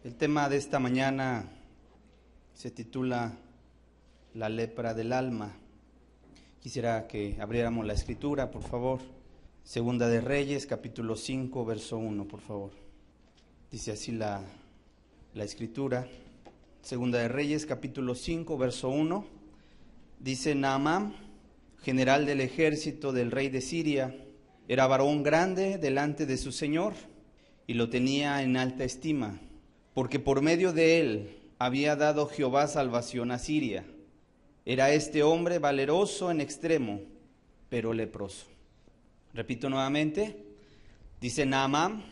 El tema de esta mañana se titula La lepra del alma. Quisiera que abriéramos la escritura, por favor. Segunda de Reyes, capítulo 5, verso 1, por favor. Dice así la escritura. Segunda de Reyes, capítulo 5, verso 1. Dice: Naamán, general del ejército del rey de Siria, era varón grande delante de su señor y lo tenía en alta estima, porque por medio de él había dado Jehová salvación a Siria. Era este hombre valeroso en extremo, pero leproso. Repito nuevamente, dice: Naamán,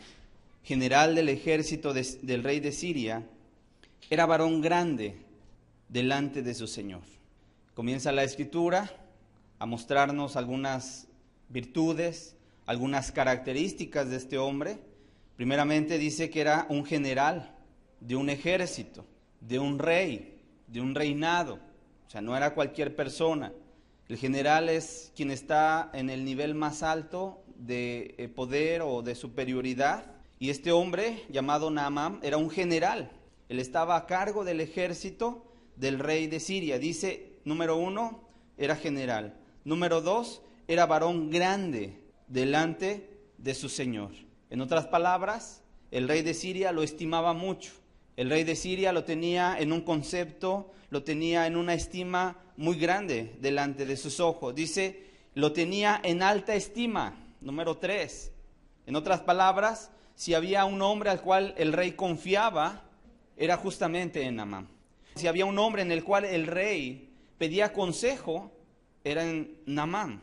general del ejército del rey de Siria, era varón grande delante de su señor. Comienza la escritura a mostrarnos algunas virtudes, algunas características de este hombre. Primeramente dice que era un general de un ejército, de un rey, de un reinado. O sea, no era cualquier persona. El general es quien está en el nivel más alto de poder o de superioridad. Y este hombre, llamado Naamán, era un general. Él estaba a cargo del ejército del rey de Siria. Dice, número 1, era general. Número 2, era varón grande delante de su señor. En otras palabras, el rey de Siria lo estimaba mucho. El rey de Siria lo tenía en un concepto, lo tenía en una estima muy grande delante de sus ojos. Dice, lo tenía en alta estima. Número 3. En otras palabras, si había un hombre al cual el rey confiaba, era justamente en Naamán. Si había un hombre en el cual el rey pedía consejo, era en Naamán,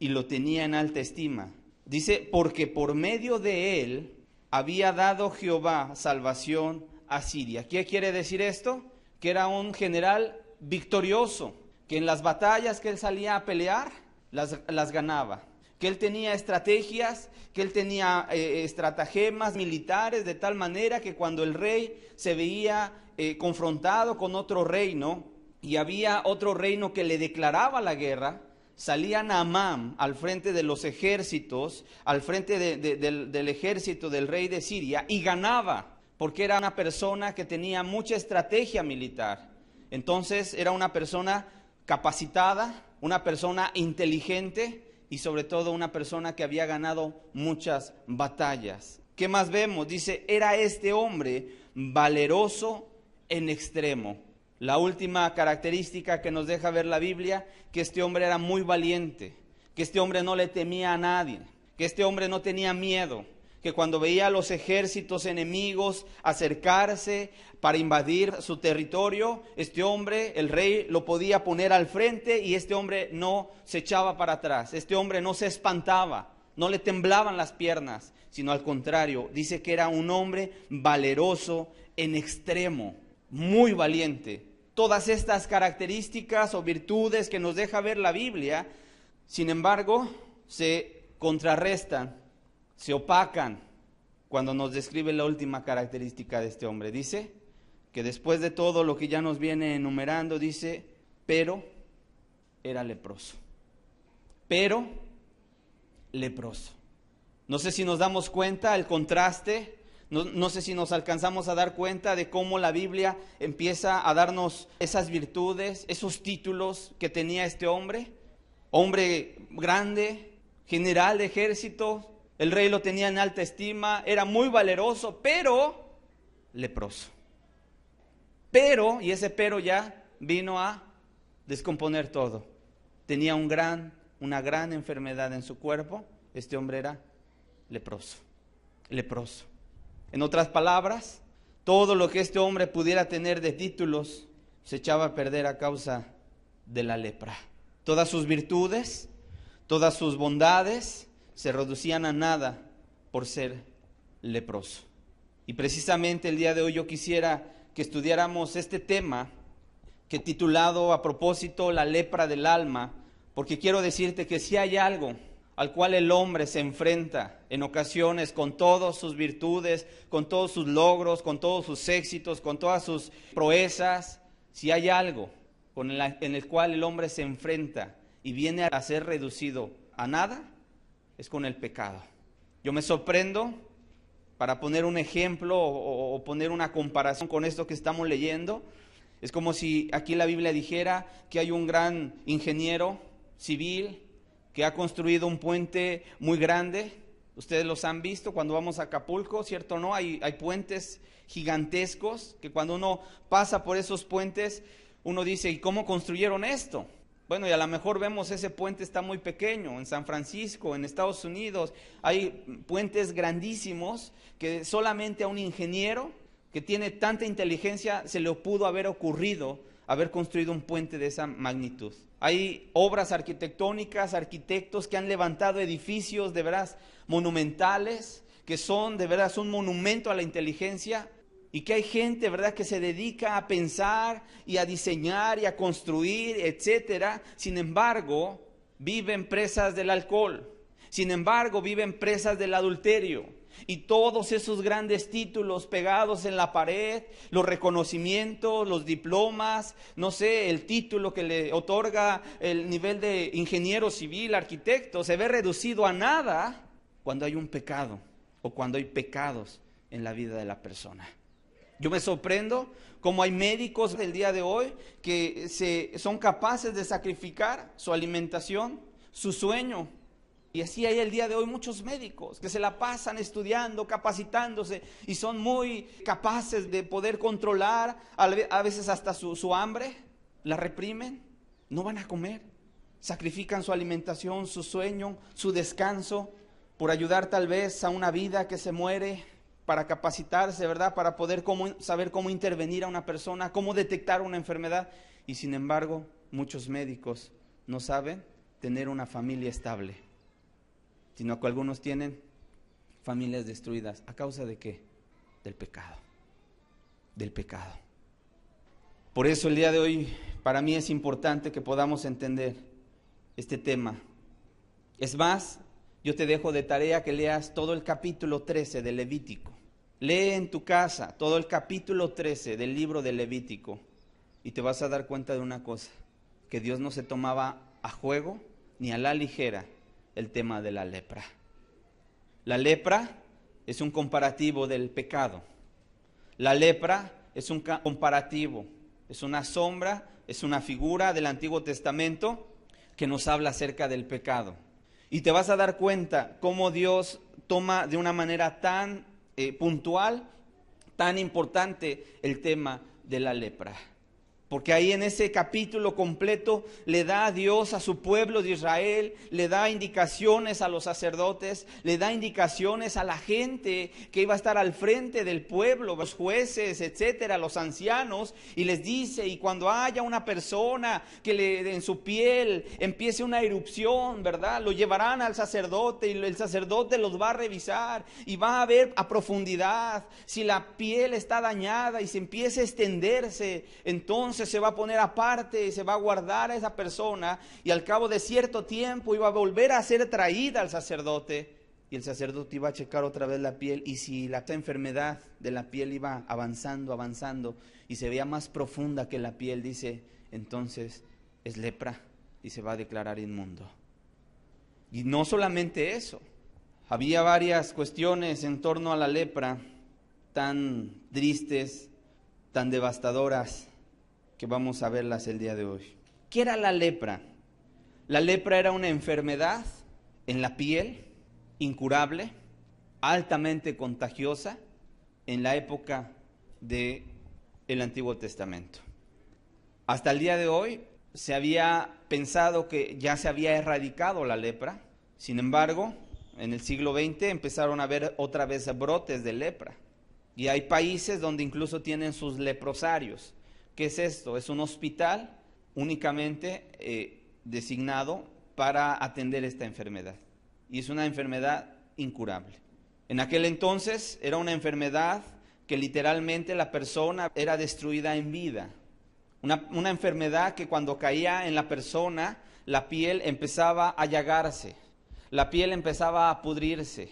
y lo tenía en alta estima. Dice, porque por medio de él había dado Jehová salvación a Siria. ¿Qué quiere decir esto? Que era un general victorioso, que en las batallas que él salía a pelear, las ganaba. Que él tenía estrategias, que él tenía estratagemas militares, de tal manera que cuando el rey se veía confrontado con otro reino, y había otro reino que le declaraba la guerra, salía Naamán al frente de los ejércitos, al frente del ejército del rey de Siria, y ganaba, porque era una persona que tenía mucha estrategia militar. Entonces era una persona capacitada, una persona inteligente y sobre todo una persona que había ganado muchas batallas. ¿Qué más vemos? Dice, era este hombre valeroso en extremo. La última característica que nos deja ver la Biblia, que este hombre era muy valiente, que este hombre no le temía a nadie, que este hombre no tenía miedo, que cuando veía a los ejércitos enemigos acercarse para invadir su territorio, este hombre, el rey, lo podía poner al frente y este hombre no se echaba para atrás, este hombre no se espantaba, no le temblaban las piernas, sino al contrario, dice que era un hombre valeroso en extremo, muy valiente. Todas estas características o virtudes que nos deja ver la Biblia, sin embargo, se contrarrestan, se opacan cuando nos describe la última característica de este hombre. Dice que después de todo lo que ya nos viene enumerando, dice, pero era leproso. Pero leproso. No sé si nos damos cuenta el contraste. No sé si nos alcanzamos a dar cuenta de cómo la Biblia empieza a darnos esas virtudes, esos títulos que tenía este hombre. Hombre grande, general de ejército, el rey lo tenía en alta estima, era muy valeroso, pero leproso. Pero, y ese pero ya vino a descomponer todo. Tenía una gran enfermedad en su cuerpo. Este hombre era leproso. En otras palabras, todo lo que este hombre pudiera tener de títulos se echaba a perder a causa de la lepra. Todas sus virtudes, todas sus bondades se reducían a nada por ser leproso. Y precisamente el día de hoy yo quisiera que estudiáramos este tema que he titulado a propósito La lepra del alma, porque quiero decirte que si hay algo al cual el hombre se enfrenta en ocasiones con todas sus virtudes, con todos sus logros, con todos sus éxitos, con todas sus proezas, si hay algo en el cual el hombre se enfrenta y viene a ser reducido a nada, es con el pecado. Yo me sorprendo Para poner un ejemplo o poner una comparación con esto que estamos leyendo, es como si aquí la Biblia dijera que hay un gran ingeniero civil que ha construido un puente muy grande. Ustedes los han visto cuando vamos a Acapulco, ¿cierto o no? Hay puentes gigantescos que cuando uno pasa por esos puentes, uno dice, ¿y cómo construyeron esto? Bueno, y a lo mejor vemos ese puente está muy pequeño, en San Francisco, en Estados Unidos, hay puentes grandísimos que solamente a un ingeniero que tiene tanta inteligencia se le pudo haber ocurrido haber construido un puente de esa magnitud. Hay obras arquitectónicas, arquitectos que han levantado edificios de veras monumentales, que son de veras un monumento a la inteligencia, y que hay gente, ¿verdad?, que se dedica a pensar y a diseñar y a construir, etcétera. Sin embargo, viven presas del alcohol. Sin embargo, viven presas del adulterio. Y todos esos grandes títulos pegados en la pared, los reconocimientos, los diplomas, no sé, el título que le otorga el nivel de ingeniero civil, arquitecto, se ve reducido a nada cuando hay un pecado o cuando hay pecados en la vida de la persona. Yo me sorprendo cómo hay médicos del día de hoy que son capaces de sacrificar su alimentación, su sueño. Y así hay el día de hoy muchos médicos que se la pasan estudiando, capacitándose y son muy capaces de poder controlar a veces hasta su hambre, la reprimen, no van a comer, sacrifican su alimentación, su sueño, su descanso por ayudar tal vez a una vida que se muere, para capacitarse, ¿verdad? Para poder saber cómo intervenir a una persona, cómo detectar una enfermedad. Y sin embargo, muchos médicos no saben tener una familia estable, sino que algunos tienen familias destruidas. ¿A causa de qué? Del pecado. Del pecado. Por eso el día de hoy, para mí es importante que podamos entender este tema. Es más, yo te dejo de tarea que leas todo el capítulo 13 de Levítico. Lee en tu casa todo el capítulo 13 del libro de Levítico y te vas a dar cuenta de una cosa, que Dios no se tomaba a juego ni a la ligera el tema de la lepra. La lepra es un comparativo del pecado. La lepra es un comparativo, es una sombra, es una figura del Antiguo Testamento que nos habla acerca del pecado. Y te vas a dar cuenta cómo Dios toma de una manera tan puntual, tan importante el tema de la lepra. Porque ahí en ese capítulo completo le da a Dios a su pueblo de Israel, le da indicaciones a los sacerdotes, le da indicaciones a la gente que iba a estar al frente del pueblo, los jueces, etcétera, los ancianos, y les dice, y cuando haya una persona que en su piel empiece una erupción, ¿verdad? Lo llevarán al sacerdote y el sacerdote los va a revisar y va a ver a profundidad si la piel está dañada y se empieza a extenderse, entonces se va a poner aparte y se va a guardar a esa persona y al cabo de cierto tiempo iba a volver a ser traída al sacerdote y el sacerdote iba a checar otra vez la piel y si la enfermedad de la piel iba avanzando y se veía más profunda que la piel, dice, entonces es lepra y se va a declarar inmundo. Y no solamente eso, había varias cuestiones en torno a la lepra tan tristes, tan devastadoras, que vamos a verlas el día de hoy. ¿Qué era la lepra? La lepra era una enfermedad en la piel, incurable, altamente contagiosa, en la época del Antiguo Testamento. Hasta el día de hoy se había pensado que ya se había erradicado la lepra. Sin embargo, en el siglo XX empezaron a haber otra vez brotes de lepra. Y hay países donde incluso tienen sus leprosarios. ¿Qué es esto? Es un hospital únicamente designado para atender esta enfermedad. Y es una enfermedad incurable. En aquel entonces era una enfermedad que literalmente la persona era destruida en vida. Una enfermedad que cuando caía en la persona, la piel empezaba a llagarse, la piel empezaba a pudrirse.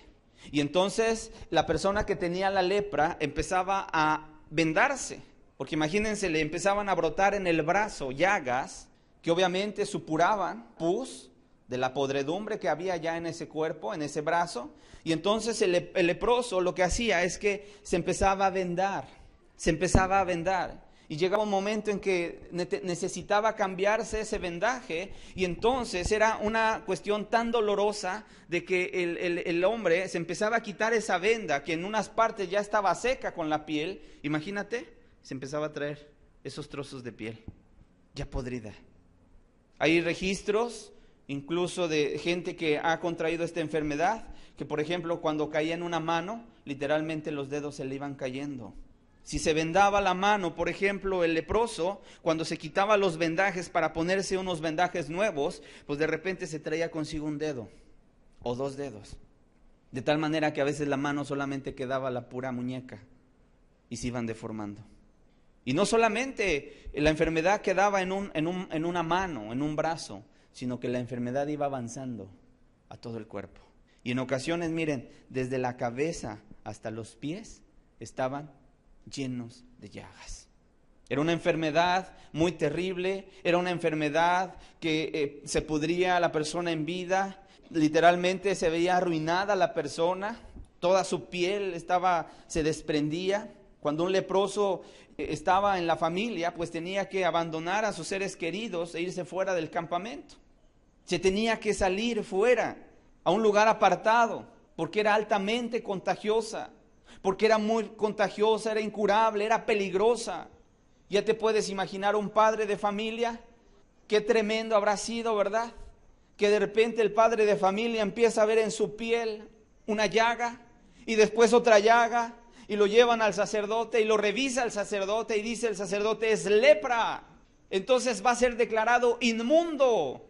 Y entonces la persona que tenía la lepra empezaba a vendarse. Porque imagínense, le empezaban a brotar en el brazo llagas que obviamente supuraban pus, de la podredumbre que había ya en ese cuerpo, en ese brazo. Y entonces el leproso lo que hacía es que se empezaba a vendar, Y llegaba un momento en que necesitaba cambiarse ese vendaje, y entonces era una cuestión tan dolorosa de que el hombre se empezaba a quitar esa venda, que en unas partes ya estaba seca con la piel. Imagínate, se empezaba a traer esos trozos de piel ya podrida. Hay registros incluso de gente que ha contraído esta enfermedad, que por ejemplo cuando caía en una mano, literalmente los dedos se le iban cayendo. Si se vendaba la mano, por ejemplo, el leproso, cuando se quitaba los vendajes para ponerse unos vendajes nuevos, pues de repente se traía consigo un dedo o 2 dedos. De tal manera que a veces la mano solamente quedaba la pura muñeca y se iban deformando. Y no solamente la enfermedad quedaba en una mano, en un brazo, sino que la enfermedad iba avanzando a todo el cuerpo. Y en ocasiones, miren, desde la cabeza hasta los pies estaban llenos de llagas. Era una enfermedad muy terrible, era una enfermedad que se pudría la persona en vida, literalmente se veía arruinada la persona, toda su piel se desprendía. Cuando un leproso estaba en la familia, pues tenía que abandonar a sus seres queridos e irse fuera del campamento. Se tenía que salir fuera, a un lugar apartado, porque era altamente contagiosa. Porque era muy contagiosa, era incurable, era peligrosa. Ya te puedes imaginar un padre de familia, qué tremendo habrá sido, ¿verdad? Que de repente el padre de familia empieza a ver en su piel una llaga y después otra llaga, y lo llevan al sacerdote y lo revisa el sacerdote y dice el sacerdote: es lepra, entonces va a ser declarado inmundo.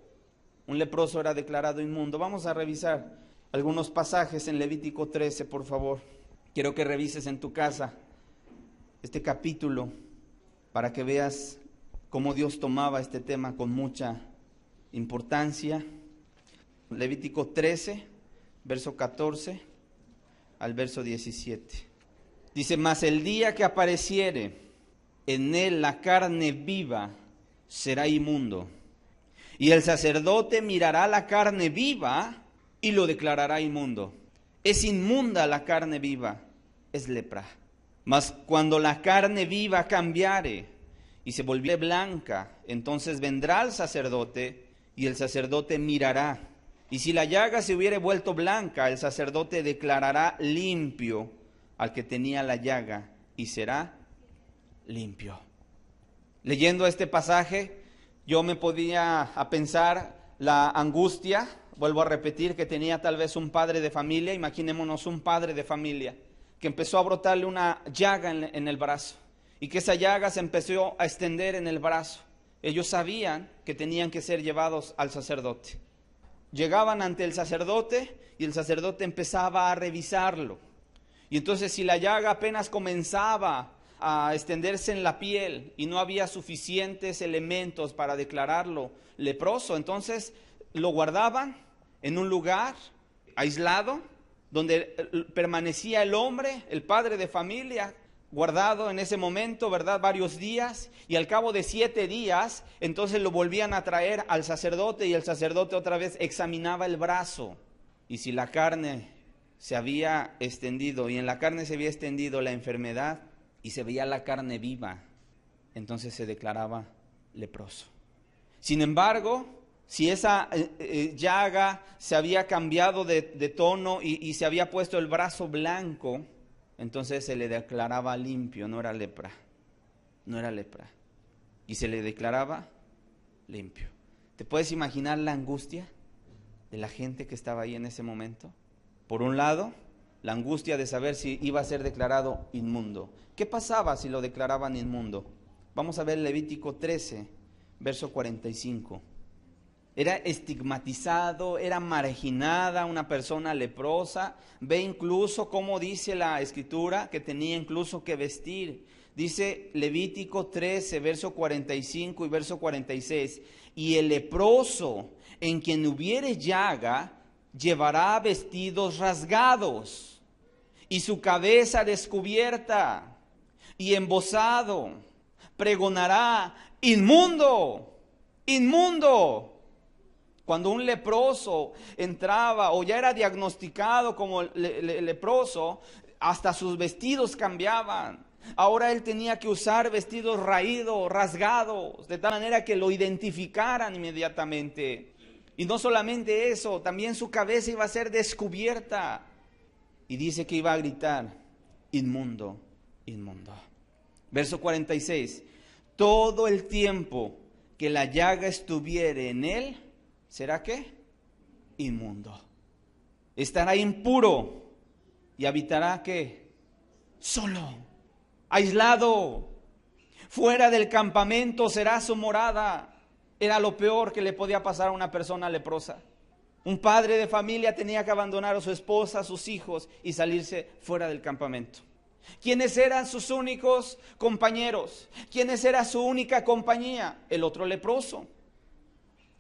Un leproso era declarado inmundo. Vamos a revisar algunos pasajes en Levítico 13, por favor. Quiero que revises en tu casa este capítulo para que veas cómo Dios tomaba este tema con mucha importancia. Levítico 13, verso 14 al verso 17. Dice: mas el día que apareciere en él la carne viva será inmundo. Y el sacerdote mirará la carne viva y lo declarará inmundo. Es inmunda la carne viva, es lepra. Mas cuando la carne viva cambiare y se volviere blanca, entonces vendrá el sacerdote y el sacerdote mirará. Y si la llaga se hubiere vuelto blanca, el sacerdote declarará limpio al que tenía la llaga y será limpio. Leyendo este pasaje, yo me podía a pensar la angustia. Vuelvo a repetir que tenía tal vez un padre de familia. Imaginémonos un padre de familia que empezó a brotarle una llaga en el brazo, y que esa llaga se empezó a extender en el brazo. Ellos sabían que tenían que ser llevados al sacerdote. Llegaban ante el sacerdote y el sacerdote empezaba a revisarlo. Y entonces, si la llaga apenas comenzaba a extenderse en la piel y no había suficientes elementos para declararlo leproso, entonces lo guardaban en un lugar aislado, donde permanecía el hombre, el padre de familia, guardado en ese momento, ¿verdad? Varios días, y al cabo de 7 días, entonces lo volvían a traer al sacerdote, y el sacerdote otra vez examinaba el brazo, y si la carne se había extendido, y en la carne se había extendido la enfermedad, y se veía la carne viva, entonces se declaraba leproso. Sin embargo, si esa llaga se había cambiado de tono y se había puesto el brazo blanco, entonces se le declaraba limpio, no era lepra. Y se le declaraba limpio. ¿Te puedes imaginar la angustia de la gente que estaba ahí en ese momento? Por un lado, la angustia de saber si iba a ser declarado inmundo. ¿Qué pasaba si lo declaraban inmundo? Vamos a ver Levítico 13, verso 45. Era estigmatizado, era marginada una persona leprosa. Ve incluso cómo dice la Escritura que tenía incluso que vestir. Dice Levítico 13, verso 45 y verso 46. Y el leproso en quien hubiere llaga llevará vestidos rasgados y su cabeza descubierta y embozado. Pregonará: inmundo, inmundo. Cuando un leproso entraba o ya era diagnosticado como leproso, hasta sus vestidos cambiaban. Ahora él tenía que usar vestidos raídos, rasgados, de tal manera que lo identificaran inmediatamente. Y no solamente eso, también su cabeza iba a ser descubierta. Y dice que iba a gritar, inmundo, inmundo. Verso 46, todo el tiempo que la llaga estuviere en él, ¿será qué? Inmundo. Estará impuro y habitará ¿qué? Solo, aislado, fuera del campamento será su morada. Era lo peor que le podía pasar a una persona leprosa. Un padre de familia tenía que abandonar a su esposa, a sus hijos y salirse fuera del campamento. ¿Quiénes eran sus únicos compañeros? ¿Quiénes era su única compañía? El otro leproso.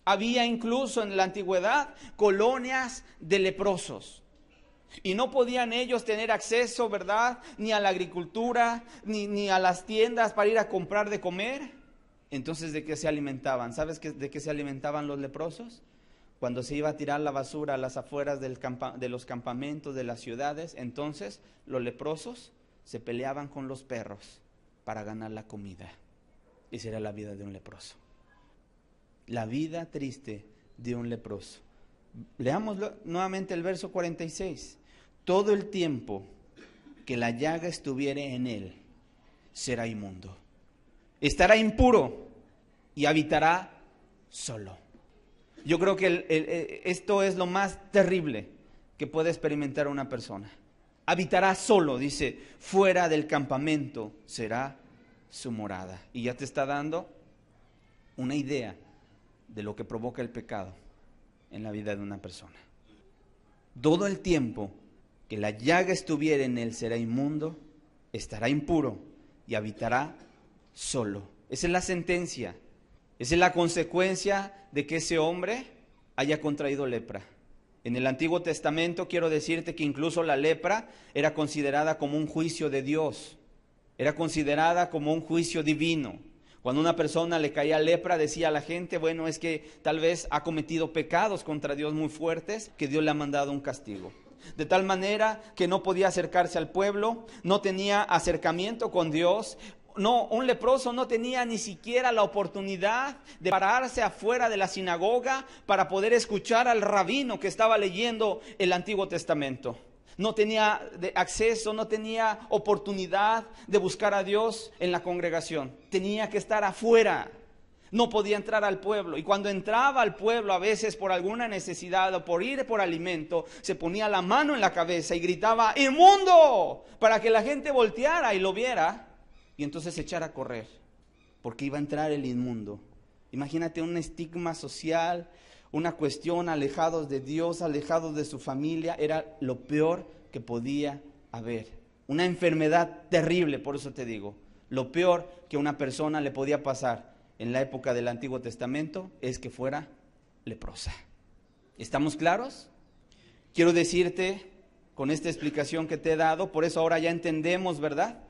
Había incluso en la antigüedad colonias de leprosos. Y no podían ellos tener acceso, ¿verdad? Ni a la agricultura, ni a las tiendas para ir a comprar de comer. Entonces, ¿de qué se alimentaban? ¿Sabes de qué se alimentaban los leprosos? Cuando se iba a tirar la basura a las afueras de los campamentos, de las ciudades, entonces los leprosos se peleaban con los perros para ganar la comida. Esa era la vida de un leproso. La vida triste de un leproso. Leamos nuevamente el verso 46. Todo el tiempo que la llaga estuviere en él, será inmundo. Estará impuro y habitará solo. Yo creo que esto es lo más terrible que puede experimentar una persona. Habitará solo, dice, fuera del campamento será su morada. Y ya te está dando una idea de lo que provoca el pecado en la vida de una persona. Todo el tiempo que la llaga estuviera en él será inmundo, estará impuro y habitará solo. Esa es la sentencia. Esa es la consecuencia de que ese hombre haya contraído lepra. En el Antiguo Testamento quiero decirte que incluso la lepra era considerada como un juicio de Dios. Era considerada como un juicio divino. Cuando una persona le caía lepra, decía a la gente, bueno, es que tal vez ha cometido pecados contra Dios muy fuertes, que Dios le ha mandado un castigo. De tal manera que no podía acercarse al pueblo, no tenía acercamiento con Dios. No, un leproso no tenía ni siquiera la oportunidad de pararse afuera de la sinagoga para poder escuchar al rabino que estaba leyendo el Antiguo Testamento. No tenía acceso, no tenía oportunidad de buscar a Dios en la congregación. Tenía que estar afuera. No podía entrar al pueblo. Y cuando entraba al pueblo, a veces por alguna necesidad o por ir por alimento, se ponía la mano en la cabeza y gritaba, ¡inmundo!, para que la gente volteara y lo viera. Y entonces se echara a correr, porque iba a entrar el inmundo. Imagínate un estigma social, una cuestión, alejados de Dios, alejados de su familia. Era lo peor que podía haber. Una enfermedad terrible, por eso te digo. Lo peor que a una persona le podía pasar en la época del Antiguo Testamento es que fuera leprosa. ¿Estamos claros? Quiero decirte, con esta explicación que te he dado, por eso ahora ya entendemos, ¿verdad?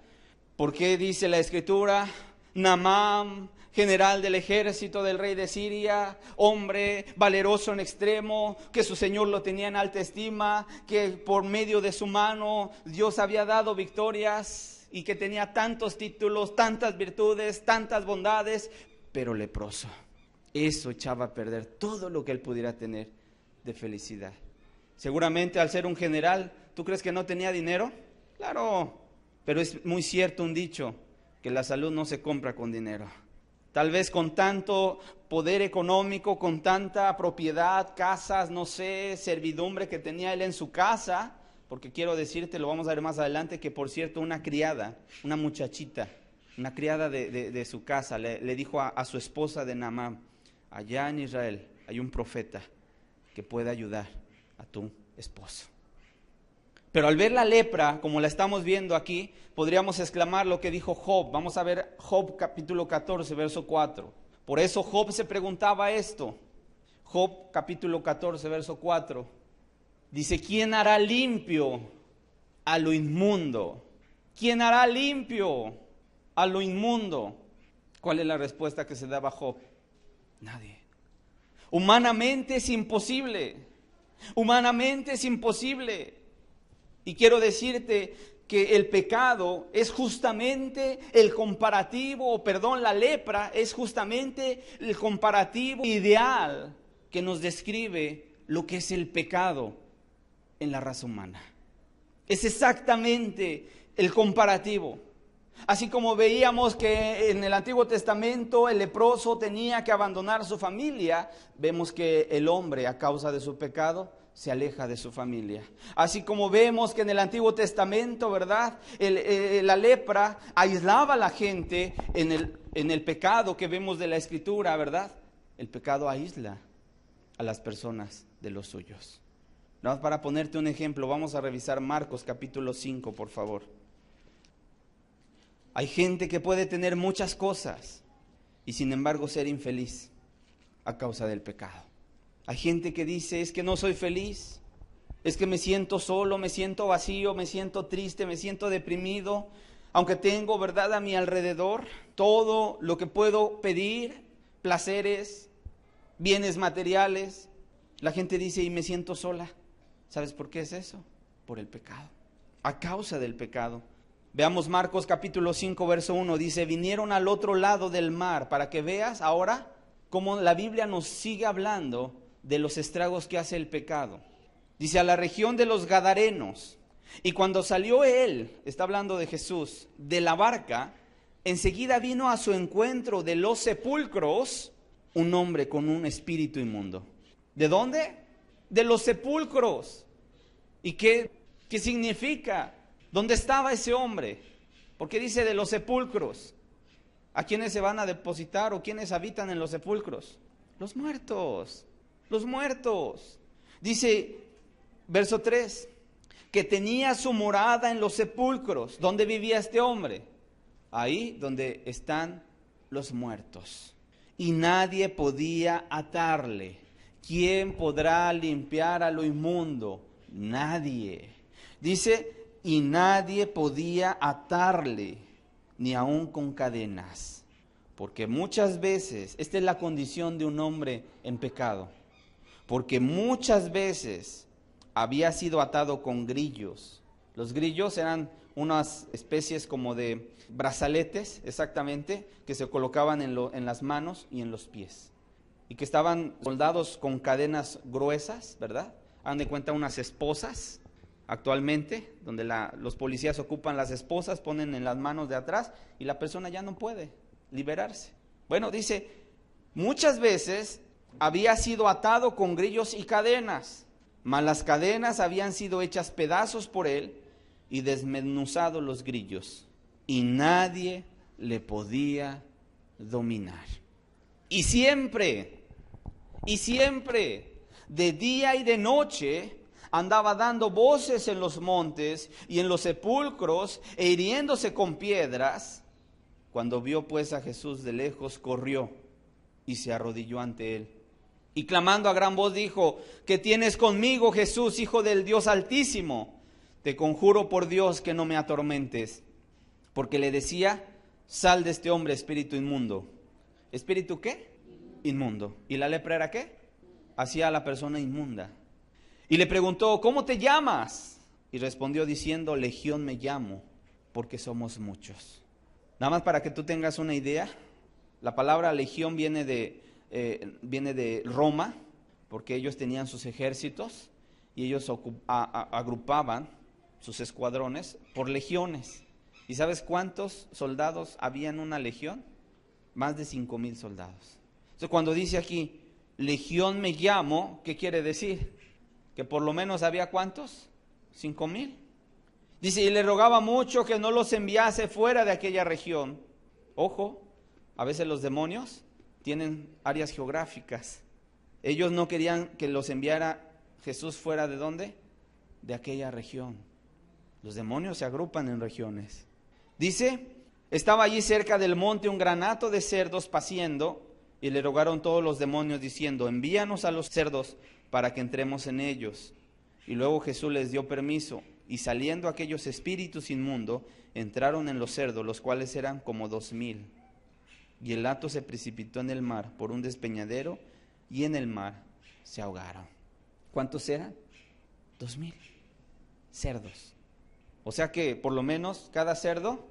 ¿Por qué dice la Escritura, Naamán, general del ejército del rey de Siria, hombre valeroso en extremo, que su Señor lo tenía en alta estima, que por medio de su mano Dios había dado victorias y que tenía tantos títulos, tantas virtudes, tantas bondades, pero leproso? Eso echaba a perder todo lo que él pudiera tener de felicidad. Seguramente al ser un general, ¿tú crees que no tenía dinero? Claro. Pero es muy cierto un dicho, que la salud no se compra con dinero. Tal vez con tanto poder económico, con tanta propiedad, casas, no sé, servidumbre que tenía él en su casa, porque quiero decirte, lo vamos a ver más adelante, que por cierto una criada, una muchachita, una criada de su casa, le dijo a su esposa de Naamán, allá en Israel hay un profeta que puede ayudar a tu esposo. Pero al ver la lepra, como la estamos viendo aquí, podríamos exclamar lo que dijo Job. Vamos a ver Job capítulo 14, verso 4. Por eso Job se preguntaba esto. Job capítulo 14, verso 4. Dice, ¿quién hará limpio a lo inmundo? ¿Quién hará limpio a lo inmundo? ¿Cuál es la respuesta que se daba Job? Nadie. Humanamente es imposible. Humanamente es imposible. Y quiero decirte que el pecado es justamente el comparativo, la lepra es justamente el comparativo ideal que nos describe lo que es el pecado en la raza humana. Es exactamente el comparativo. Así como veíamos que en el Antiguo Testamento el leproso tenía que abandonar su familia, vemos que el hombre, a causa de su pecado, se aleja de su familia. Así como vemos que en el Antiguo Testamento, ¿verdad? La lepra aislaba a la gente en el pecado que vemos de la Escritura, ¿verdad? El pecado aísla a las personas de los suyos. Nada más para ponerte un ejemplo, vamos a revisar Marcos capítulo 5, por favor. Hay gente que puede tener muchas cosas y sin embargo ser infeliz a causa del pecado. Hay gente que dice, es que no soy feliz, es que me siento solo, me siento vacío, me siento triste, me siento deprimido, aunque tengo, ¿verdad?, a mi alrededor todo lo que puedo pedir, placeres, bienes materiales. La gente dice, y me siento sola. ¿Sabes por qué es eso? Por el pecado, a causa del pecado. Veamos Marcos capítulo 5, verso 1, dice, vinieron al otro lado del mar, para que veas ahora cómo la Biblia nos sigue hablando de los estragos que hace el pecado. Dice, a la región de los Gadarenos, y cuando salió él, está hablando de Jesús, de la barca, enseguida vino a su encuentro de los sepulcros un hombre con un espíritu inmundo. ¿De dónde? De los sepulcros. ¿Y qué significa? ¿Dónde estaba ese hombre? ¿Por qué dice de los sepulcros? ¿A quiénes se van a depositar o quiénes habitan en los sepulcros? Los muertos, los muertos. Dice, verso 3, que tenía su morada en los sepulcros. ¿Dónde vivía este hombre? Ahí donde están los muertos. Y nadie podía atarle. ¿Quién podrá limpiar a lo inmundo? Nadie. Dice, y nadie podía atarle, ni aun con cadenas. Porque muchas veces, esta es la condición de un hombre en pecado, porque muchas veces había sido atado con grillos. Los grillos eran unas especies como de brazaletes, exactamente, que se colocaban en las manos y en los pies. Y que estaban soldados con cadenas gruesas, ¿verdad? Hagan de cuenta unas esposas. Actualmente, donde los policías ocupan las esposas, ponen en las manos de atrás y la persona ya no puede liberarse. Bueno, dice, muchas veces había sido atado con grillos y cadenas, mas las cadenas habían sido hechas pedazos por él y desmenuzados los grillos, y nadie le podía dominar. Y siempre, de día y de noche, andaba dando voces en los montes y en los sepulcros e hiriéndose con piedras. Cuando vio pues a Jesús de lejos, corrió y se arrodilló ante él. Y clamando a gran voz dijo, ¿qué tienes conmigo, Jesús, Hijo del Dios Altísimo? Te conjuro por Dios que no me atormentes. Porque le decía, sal de este hombre, espíritu inmundo. ¿Espíritu qué? Inmundo. ¿Y la lepra era qué? Hacía a la persona inmunda. Y le preguntó, ¿cómo te llamas? Y respondió diciendo, Legión me llamo, porque somos muchos. Nada más para que tú tengas una idea, la palabra legión viene de Roma, porque ellos tenían sus ejércitos y ellos agrupaban sus escuadrones por legiones. ¿Y sabes cuántos soldados había en una legión? Más de 5,000 soldados. Entonces cuando dice aquí, Legión me llamo, ¿qué quiere decir? Que por lo menos había ¿cuántos? 5,000. Dice, y le rogaba mucho que no los enviase fuera de aquella región. Ojo, a veces los demonios tienen áreas geográficas. Ellos no querían que los enviara Jesús fuera de ¿dónde? De aquella región. Los demonios se agrupan en regiones. Dice, estaba allí cerca del monte un gran hato de cerdos paciendo, y le rogaron todos los demonios diciendo, envíanos a los cerdos para que entremos en ellos. Y luego Jesús les dio permiso, y saliendo aquellos espíritus inmundos, entraron en los cerdos, los cuales eran como 2,000. Y el hato se precipitó en el mar por un despeñadero, y en el mar se ahogaron. ¿Cuántos eran? 2,000 cerdos. O sea que por lo menos cada cerdo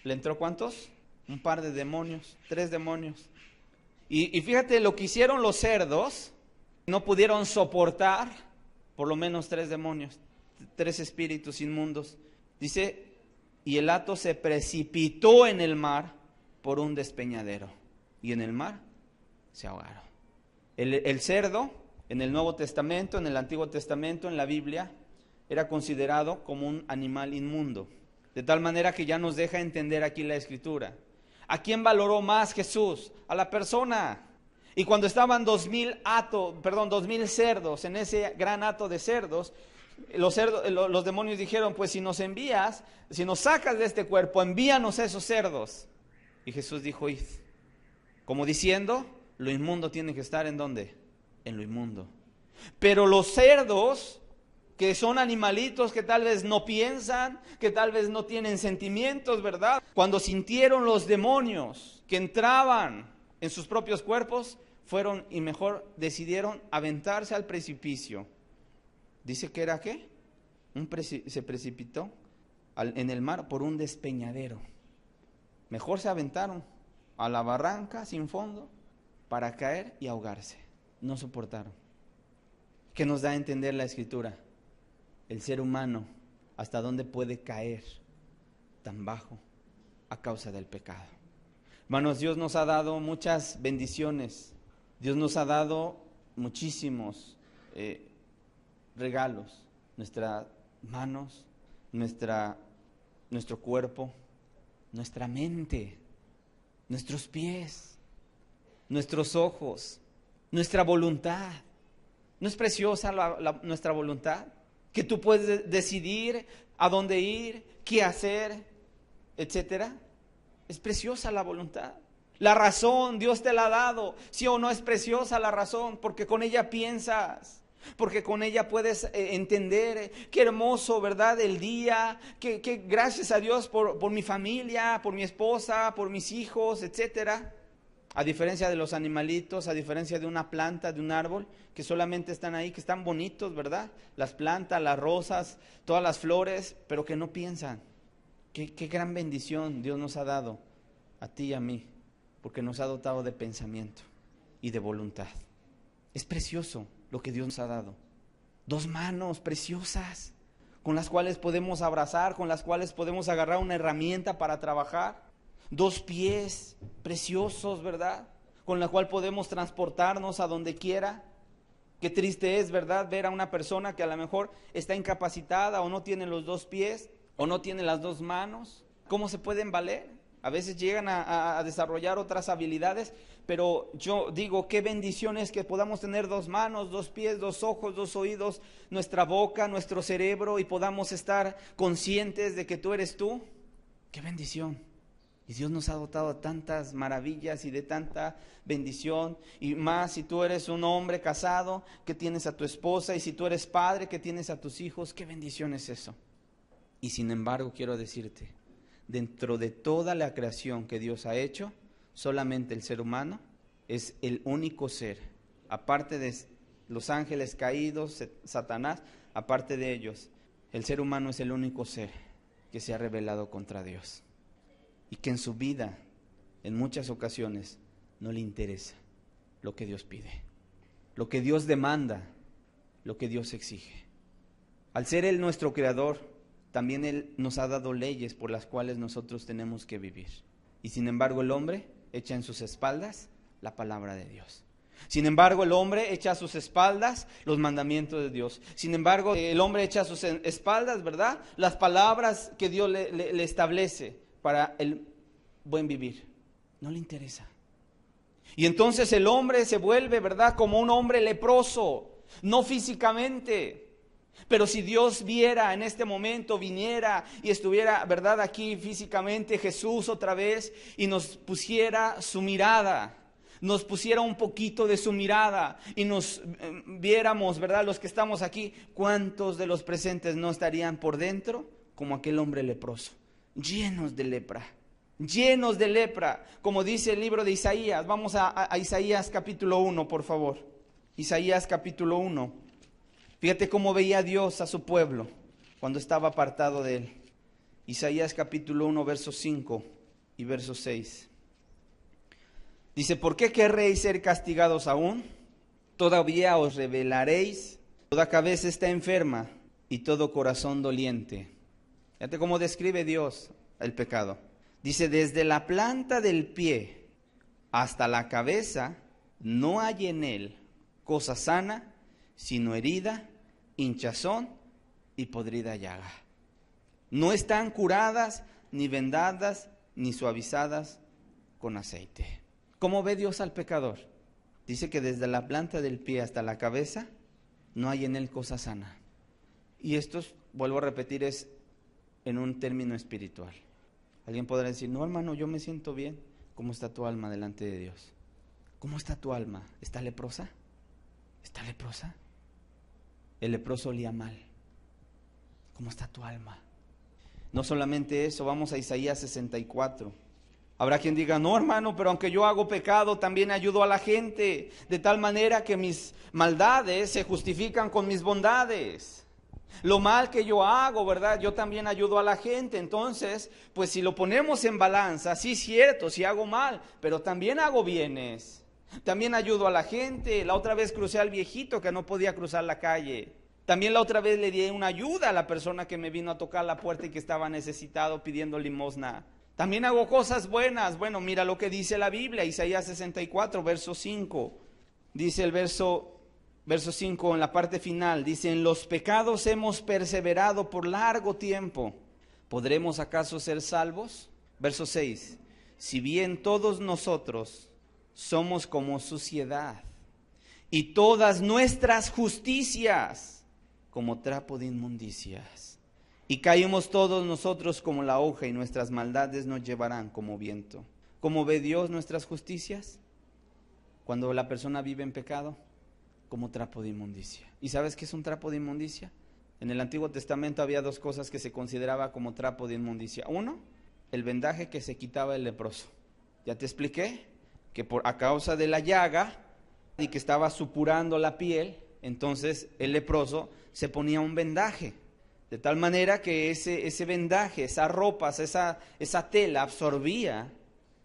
le entró ¿cuántos? Un par de demonios, 3 demonios. Y fíjate lo que hicieron los cerdos, no pudieron soportar por lo menos 3 demonios, 3 espíritus inmundos. Dice, y el hato se precipitó en el mar por un despeñadero, y en el mar se ahogaron. El cerdo, en el Nuevo Testamento, en el Antiguo Testamento, en la Biblia, era considerado como un animal inmundo. De tal manera que ya nos deja entender aquí la Escritura. ¿A quién valoró más Jesús? A la persona. Y cuando estaban 2,000 cerdos en ese gran hato de cerdos, los demonios dijeron, pues si nos envías, si nos sacas de este cuerpo, envíanos a esos cerdos. Y Jesús dijo, id. Como diciendo, lo inmundo tiene que estar ¿en dónde? En lo inmundo. Pero los cerdos, que son animalitos que tal vez no piensan, que tal vez no tienen sentimientos, ¿verdad? Cuando sintieron los demonios que entraban en sus propios cuerpos, fueron y mejor decidieron aventarse al precipicio. Dice que era ¿qué? Se precipitó en el mar por un despeñadero. Mejor se aventaron a la barranca sin fondo para caer y ahogarse. No soportaron. ¿Qué nos da a entender la Escritura? El ser humano, ¿hasta dónde puede caer tan bajo a causa del pecado? Hermanos, Dios nos ha dado muchas bendiciones. Dios nos ha dado muchísimos regalos. Nuestras manos, nuestro cuerpo, nuestra mente, nuestros pies, nuestros ojos, nuestra voluntad. ¿No es preciosa nuestra voluntad? Que tú puedes decidir a dónde ir, qué hacer, etcétera. Es preciosa la voluntad. La razón, Dios te la ha dado. Sí o no es preciosa la razón, porque con ella piensas, porque con ella puedes entender. Qué hermoso, ¿verdad? El día, que gracias a Dios por mi familia, por mi esposa, por mis hijos, etcétera. A diferencia de los animalitos, a diferencia de una planta, de un árbol, que solamente están ahí, que están bonitos, ¿verdad? Las plantas, las rosas, todas las flores, pero que no piensan. Qué gran bendición Dios nos ha dado, a ti y a mí, porque nos ha dotado de pensamiento y de voluntad. Es precioso lo que Dios nos ha dado. 2 manos preciosas, con las cuales podemos abrazar, con las cuales podemos agarrar una herramienta para trabajar. 2 pies preciosos, ¿verdad? Con la cual podemos transportarnos a donde quiera. Qué triste es, ¿verdad? Ver a una persona que a lo mejor está incapacitada o no tiene los 2 pies o no tiene las 2 manos. ¿Cómo se pueden valer? A veces llegan a desarrollar otras habilidades, pero yo digo, qué bendición es que podamos tener 2 manos, 2 pies, 2 ojos, 2 oídos, nuestra boca, nuestro cerebro, y podamos estar conscientes de que tú eres tú. Qué bendición. Y Dios nos ha dotado de tantas maravillas y de tanta bendición. Y más si tú eres un hombre casado, que tienes a tu esposa, y si tú eres padre, que tienes a tus hijos. Qué bendición es eso. Y sin embargo quiero decirte, dentro de toda la creación que Dios ha hecho, solamente el ser humano es el único ser, aparte de los ángeles caídos, Satanás, aparte de ellos, el ser humano es el único ser que se ha rebelado contra Dios. Y que en su vida, en muchas ocasiones, no le interesa lo que Dios pide, lo que Dios demanda, lo que Dios exige. Al ser Él nuestro creador, también Él nos ha dado leyes por las cuales nosotros tenemos que vivir. Y sin embargo el hombre echa en sus espaldas la palabra de Dios. Sin embargo el hombre echa a sus espaldas los mandamientos de Dios. Sin embargo el hombre echa a sus espaldas, ¿verdad?, las palabras que Dios le establece para el buen vivir. No le interesa. Y entonces el hombre se vuelve, ¿verdad?, como un hombre leproso, no físicamente. Pero si Dios viera en este momento, viniera y estuviera, ¿verdad?, aquí físicamente Jesús otra vez, y nos pusiera su mirada, nos pusiera un poquito de su mirada y nos viéramos, ¿verdad?, los que estamos aquí, ¿cuántos de los presentes no estarían por dentro como aquel hombre leproso? Llenos de lepra, como dice el libro de Isaías. Vamos a Isaías capítulo 1, por favor. Isaías capítulo 1. Fíjate cómo veía Dios a su pueblo cuando estaba apartado de él. Isaías capítulo 1, verso 5 y verso 6. Dice, ¿por qué querréis ser castigados aún? Todavía os rebelaréis. Toda cabeza está enferma y todo corazón doliente. Fíjate cómo describe Dios el pecado. Dice, desde la planta del pie hasta la cabeza no hay en él cosa sana, sino herida, hinchazón y podrida llaga. No están curadas, ni vendadas, ni suavizadas con aceite. ¿Cómo ve Dios al pecador? Dice que desde la planta del pie hasta la cabeza no hay en él cosa sana. Y esto, vuelvo a repetir, es en un término espiritual. Alguien podrá decir, no hermano, yo me siento bien. ¿Cómo está tu alma delante de Dios? ¿Cómo está tu alma? ¿Está leprosa? ¿Está leprosa? El leproso olía mal. ¿Cómo está tu alma? No solamente eso, vamos a Isaías 64. Habrá quien diga, no hermano, pero aunque yo hago pecado, también ayudo a la gente, de tal manera que mis maldades se justifican con mis bondades. Lo mal que yo hago, ¿verdad? Yo también ayudo a la gente. Entonces, pues si lo ponemos en balanza, sí es cierto, sí hago mal, pero también hago bienes. También ayudo a la gente. La otra vez crucé al viejito que no podía cruzar la calle. También la otra vez le di una ayuda a la persona que me vino a tocar la puerta y que estaba necesitado pidiendo limosna. También hago cosas buenas. Bueno, mira lo que dice la Biblia, Isaías 64, verso 5. Dice el verso 5 en la parte final, dice, en los pecados hemos perseverado por largo tiempo. ¿Podremos acaso ser salvos? Verso 6, si bien todos nosotros somos como suciedad y todas nuestras justicias como trapo de inmundicias. Y caímos todos nosotros como la hoja y nuestras maldades nos llevarán como viento. ¿Cómo ve Dios nuestras justicias? Cuando la persona vive en pecado, como trapo de inmundicia. ¿Y sabes qué es un trapo de inmundicia? En el Antiguo Testamento había dos cosas que se consideraba como trapo de inmundicia. Uno, el vendaje que se quitaba el leproso. Ya te expliqué que a causa de la llaga y que estaba supurando la piel, entonces el leproso se ponía un vendaje. De tal manera que ese vendaje, esas ropas, esa tela absorbía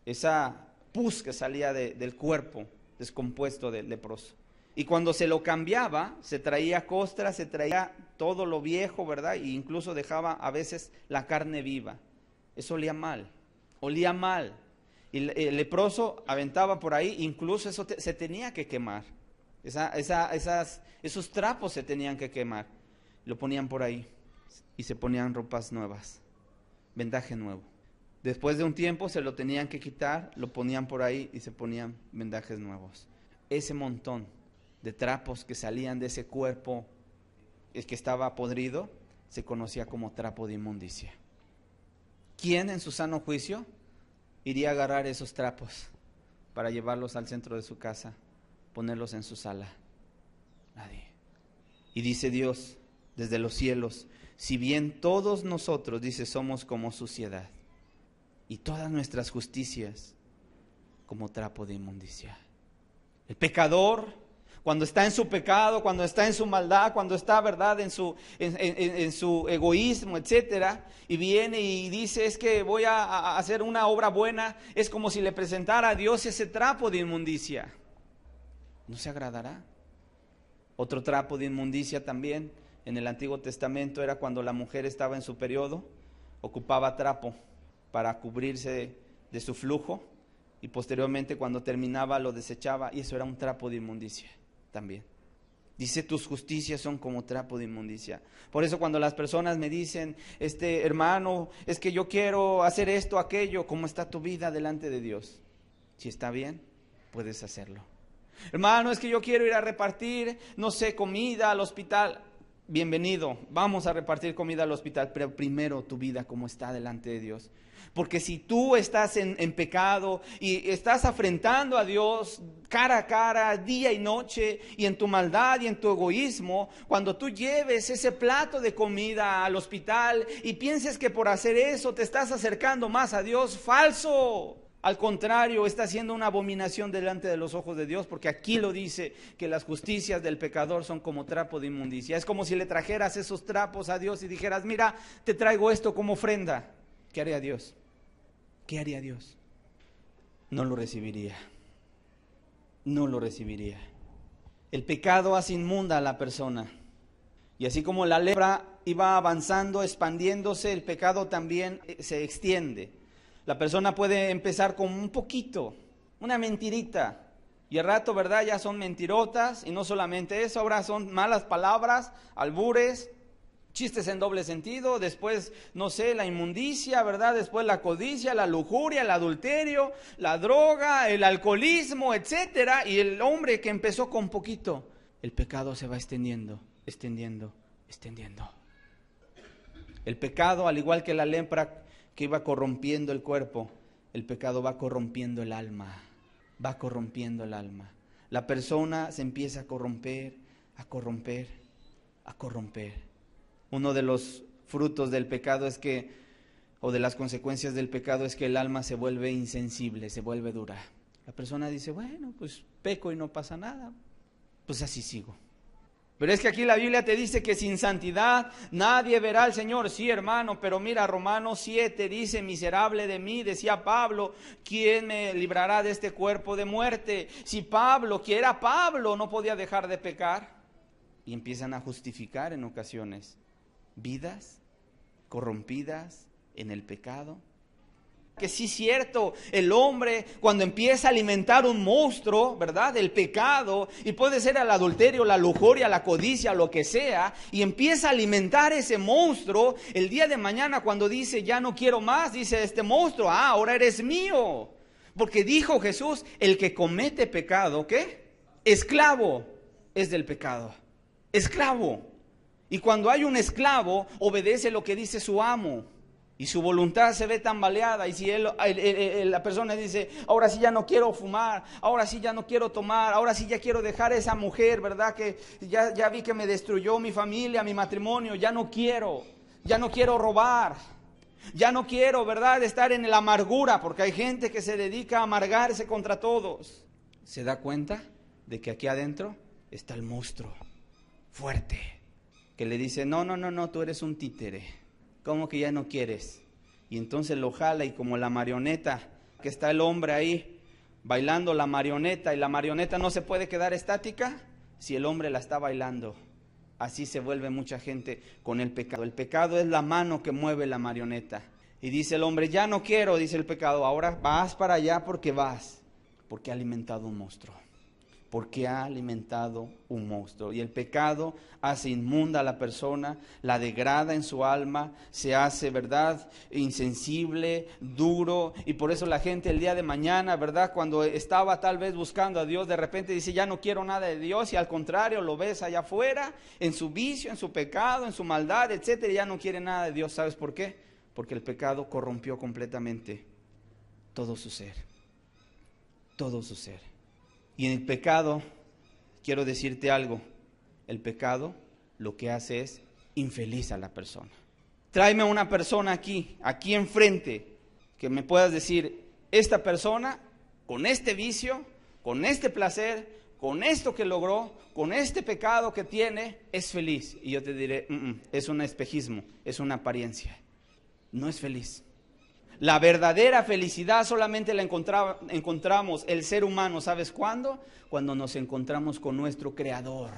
esa pus que salía del cuerpo descompuesto del leproso. Y cuando se lo cambiaba, se traía costra, se traía todo lo viejo, ¿verdad? E incluso dejaba a veces la carne viva. Eso olía mal. Y el leproso aventaba por ahí, incluso eso se tenía que quemar. Esos trapos se tenían que quemar. Lo ponían por ahí. Y se ponían ropas nuevas, vendaje nuevo. Después de un tiempo se lo tenían que quitar, lo ponían por ahí y se ponían vendajes nuevos. Ese montón de trapos que salían de ese cuerpo que estaba podrido, se conocía como trapo de inmundicia. ¿Quién en su sano juicio iría a agarrar esos trapos para llevarlos al centro de su casa, ponerlos en su sala? Nadie. Y dice Dios desde los cielos, si bien todos nosotros, dice, somos como suciedad y todas nuestras justicias como trapo de inmundicia. El pecador, cuando está en su pecado, cuando está en su maldad, cuando está, ¿verdad?, en su egoísmo, etcétera, y viene y dice, es que voy a hacer una obra buena, es como si le presentara a Dios ese trapo de inmundicia. ¿No se agradará? Otro trapo de inmundicia también en el Antiguo Testamento era cuando la mujer estaba en su periodo, ocupaba trapo para cubrirse de su flujo y posteriormente cuando terminaba lo desechaba y eso era un trapo de inmundicia también. Dice, tus justicias son como trapo de inmundicia. Por eso cuando las personas me dicen, hermano, es que yo quiero hacer esto, aquello, ¿cómo está tu vida delante de Dios? Si está bien, puedes hacerlo. Hermano, es que yo quiero ir a repartir, no sé, comida al hospital. Bienvenido, vamos a repartir comida al hospital, pero primero tu vida como está delante de Dios. Porque si tú estás en pecado y estás afrentando a Dios cara a cara, día y noche, y en tu maldad y en tu egoísmo, cuando tú lleves ese plato de comida al hospital y pienses que por hacer eso te estás acercando más a Dios, falso. Al contrario, está siendo una abominación delante de los ojos de Dios, porque aquí lo dice, que las justicias del pecador son como trapo de inmundicia. Es como si le trajeras esos trapos a Dios y dijeras, mira, te traigo esto como ofrenda. ¿Qué haría Dios? ¿Qué haría Dios? No lo recibiría. No lo recibiría. El pecado hace inmunda a la persona. Y así como la lepra iba avanzando, expandiéndose, el pecado también se extiende. La persona puede empezar con un poquito, una mentirita, y al rato, ¿verdad? Ya son mentirotas, y no solamente eso, ahora son malas palabras, albures, chistes en doble sentido, después, no sé, la inmundicia, ¿verdad? Después la codicia, la lujuria, el adulterio, la droga, el alcoholismo, etcétera. Y el hombre que empezó con poquito, el pecado se va extendiendo, extendiendo, extendiendo. El pecado, al igual que la lepra que iba corrompiendo el cuerpo, el pecado va corrompiendo el alma, va corrompiendo el alma. La persona se empieza a corromper, a corromper, a corromper. Uno de los frutos del pecado es que, o de las consecuencias del pecado es que el alma se vuelve insensible, se vuelve dura. La persona dice, bueno, pues peco y no pasa nada, pues así sigo. Pero es que aquí la Biblia te dice que sin santidad nadie verá al Señor. Sí, hermano, pero mira, Romanos 7 dice, miserable de mí, decía Pablo, ¿quién me librará de este cuerpo de muerte? Si Pablo, que era Pablo, no podía dejar de pecar. Y empiezan a justificar en ocasiones vidas corrompidas en el pecado. Que sí es cierto, el hombre cuando empieza a alimentar un monstruo, ¿verdad? El pecado, y puede ser el adulterio, la lujuria, la codicia, lo que sea, y empieza a alimentar ese monstruo, el día de mañana cuando dice ya no quiero más, dice este monstruo, ahora eres mío. Porque dijo Jesús, el que comete pecado, ¿qué? Esclavo es del pecado, esclavo. Y cuando hay un esclavo, obedece lo que dice su amo. Y su voluntad se ve tambaleada. Y si la persona dice, ahora sí ya no quiero fumar, ahora sí ya no quiero tomar, ahora sí ya quiero dejar a esa mujer, ¿verdad? Que ya vi que me destruyó mi familia, mi matrimonio, ya no quiero robar, ya no quiero, ¿verdad? Estar en la amargura, porque hay gente que se dedica a amargarse contra todos. ¿Se da cuenta de que aquí adentro está el monstruo fuerte? Que le dice, no, tú eres un títere. ¿Cómo que ya no quieres? Y entonces lo jala y como la marioneta, que está el hombre ahí bailando la marioneta y la marioneta no se puede quedar estática si el hombre la está bailando. Así se vuelve mucha gente con el pecado. El pecado es la mano que mueve la marioneta. Y dice el hombre, ya no quiero, dice el pecado, ahora vas para allá porque vas. Porque ha alimentado un monstruo. Porque ha alimentado un monstruo. Y el pecado hace inmunda a la persona, la degrada en su alma, se hace, ¿verdad?, insensible, duro. Y por eso la gente el día de mañana, ¿verdad?, cuando estaba tal vez buscando a Dios, de repente dice, ya no quiero nada de Dios. Y al contrario, lo ves allá afuera, en su vicio, en su pecado, en su maldad, etcétera, y ya no quiere nada de Dios. ¿Sabes por qué? Porque el pecado corrompió completamente todo su ser. Todo su ser. Y en el pecado, quiero decirte algo, el pecado lo que hace es infeliz a la persona. Tráeme a una persona aquí enfrente, que me puedas decir, esta persona, con este vicio, con este placer, con esto que logró, con este pecado que tiene, es feliz. Y yo te diré, es un espejismo, es una apariencia, no es feliz. La verdadera felicidad solamente la encontramos el ser humano, ¿sabes cuándo? Cuando nos encontramos con nuestro Creador.